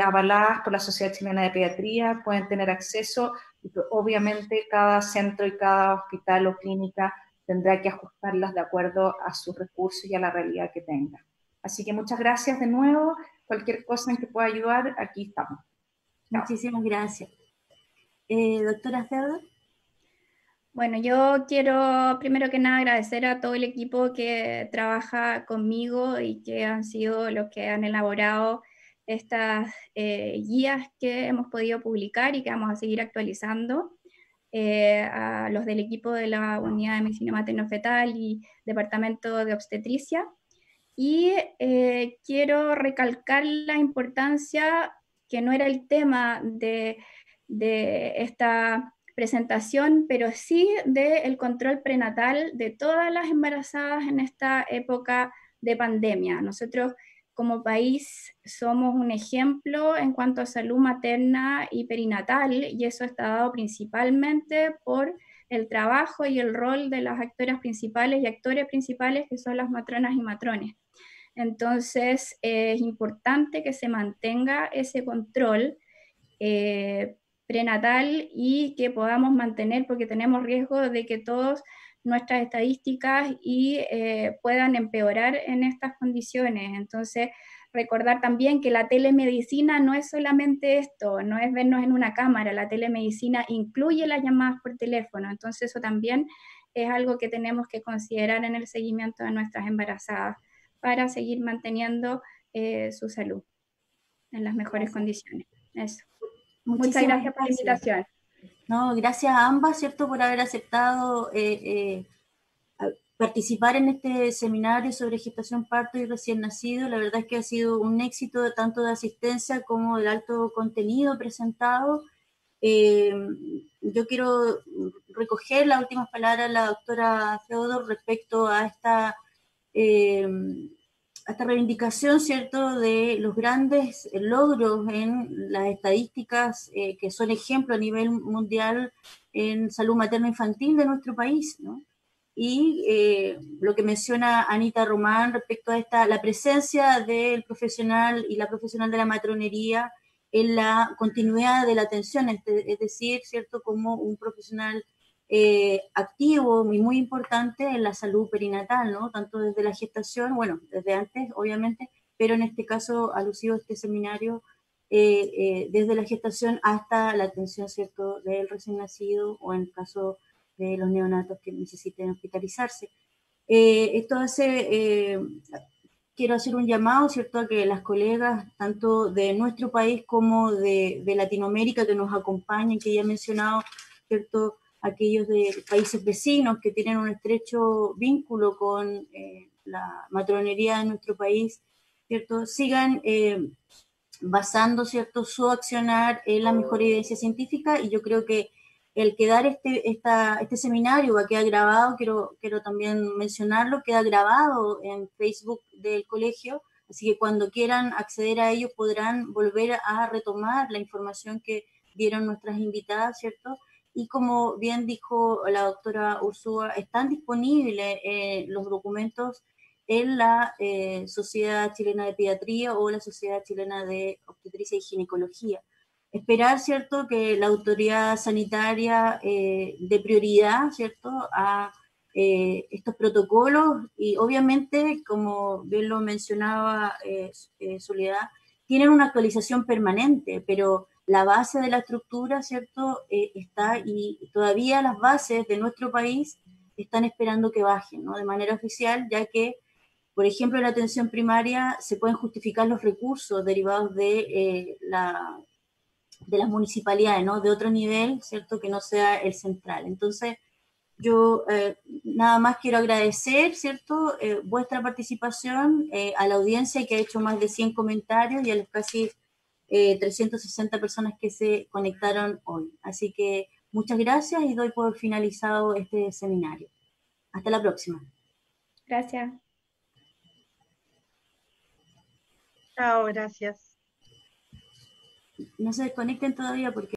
avaladas por la Sociedad Chilena de Pediatría, pueden tener acceso y obviamente cada centro y cada hospital o clínica tendrá que ajustarlas de acuerdo a sus recursos y a la realidad que tenga. Así que muchas gracias de nuevo, cualquier cosa en que pueda ayudar, aquí estamos.
Muchísimas gracias. Doctora Theodor.
Bueno, yo quiero primero que nada agradecer a todo el equipo que trabaja conmigo y que han sido los que han elaborado estas guías que hemos podido publicar y que vamos a seguir actualizando, a los del equipo de la Unidad de Medicina Materno-Fetal y Departamento de Obstetricia. Y quiero recalcar la importancia, que no era el tema de esta presentación, pero sí del control prenatal de todas las embarazadas en esta época de pandemia. Nosotros como país somos un ejemplo en cuanto a salud materna y perinatal, y eso está dado principalmente por el trabajo y el rol de las actoras principales y actores principales, que son las matronas y matrones. Entonces, es importante que se mantenga ese control prenatal y que podamos mantener, porque tenemos riesgo de que todas nuestras estadísticas puedan empeorar en estas condiciones. Entonces, recordar también que la telemedicina no es solamente esto, no es vernos en una cámara, la telemedicina incluye las llamadas por teléfono, entonces eso también es algo que tenemos que considerar en el seguimiento de nuestras embarazadas para seguir manteniendo su salud en las mejores condiciones. Eso. Muchas gracias por la invitación.
No, gracias a ambas, ¿cierto?, por haber aceptado participar en este seminario sobre gestación, parto y recién nacido. La verdad es que ha sido un éxito tanto de asistencia como del alto contenido presentado. Yo quiero recoger las últimas palabras de la doctora Theodor respecto a esta reivindicación, ¿cierto?, de los grandes logros en las estadísticas que son ejemplo a nivel mundial en salud materno-infantil de nuestro país, ¿no? Y lo que menciona Anita Román respecto a la presencia del profesional y la profesional de la matronería en la continuidad de la atención, es decir, ¿cierto?, como un profesional activo y muy importante en la salud perinatal, ¿no?, tanto desde la gestación, bueno, desde antes, obviamente, pero en este caso, alusivo a este seminario, desde la gestación hasta la atención, ¿cierto?, del recién nacido o en el caso de los neonatos que necesiten hospitalizarse. Esto hace, quiero hacer un llamado, ¿cierto?, a que las colegas, tanto de nuestro país como de Latinoamérica, que nos acompañen, que ya he mencionado ¿cierto? Aquellos de países vecinos que tienen un estrecho vínculo con la matronería de nuestro país, ¿cierto? Sigan basando, ¿cierto?, su accionar en la mejor evidencia científica, y yo creo que el quedar este seminario va a quedar grabado, quiero también mencionarlo, queda grabado en Facebook del colegio, así que cuando quieran acceder a ello podrán volver a retomar la información que dieron nuestras invitadas, ¿cierto? Y como bien dijo la doctora Ursúa, están disponibles los documentos en la Sociedad Chilena de Pediatría o la Sociedad Chilena de Obstetricia y Ginecología. Esperar, ¿cierto?, que la autoridad sanitaria dé prioridad, ¿cierto?, a estos protocolos, y obviamente, como bien lo mencionaba Soledad, tienen una actualización permanente, pero la base de la estructura, ¿cierto?, está, y todavía las bases de nuestro país están esperando que bajen, ¿no?, de manera oficial, ya que, por ejemplo, en la atención primaria se pueden justificar los recursos derivados de las municipalidades, ¿no?, de otro nivel, ¿cierto?, que no sea el central. Entonces, yo nada más quiero agradecer, ¿cierto?, vuestra participación, a la audiencia que ha hecho más de 100 comentarios y a los casi 360 personas que se conectaron hoy. Así que muchas gracias y doy por finalizado este seminario. Hasta la próxima.
Gracias.
Chao, gracias.
No se desconecten todavía porque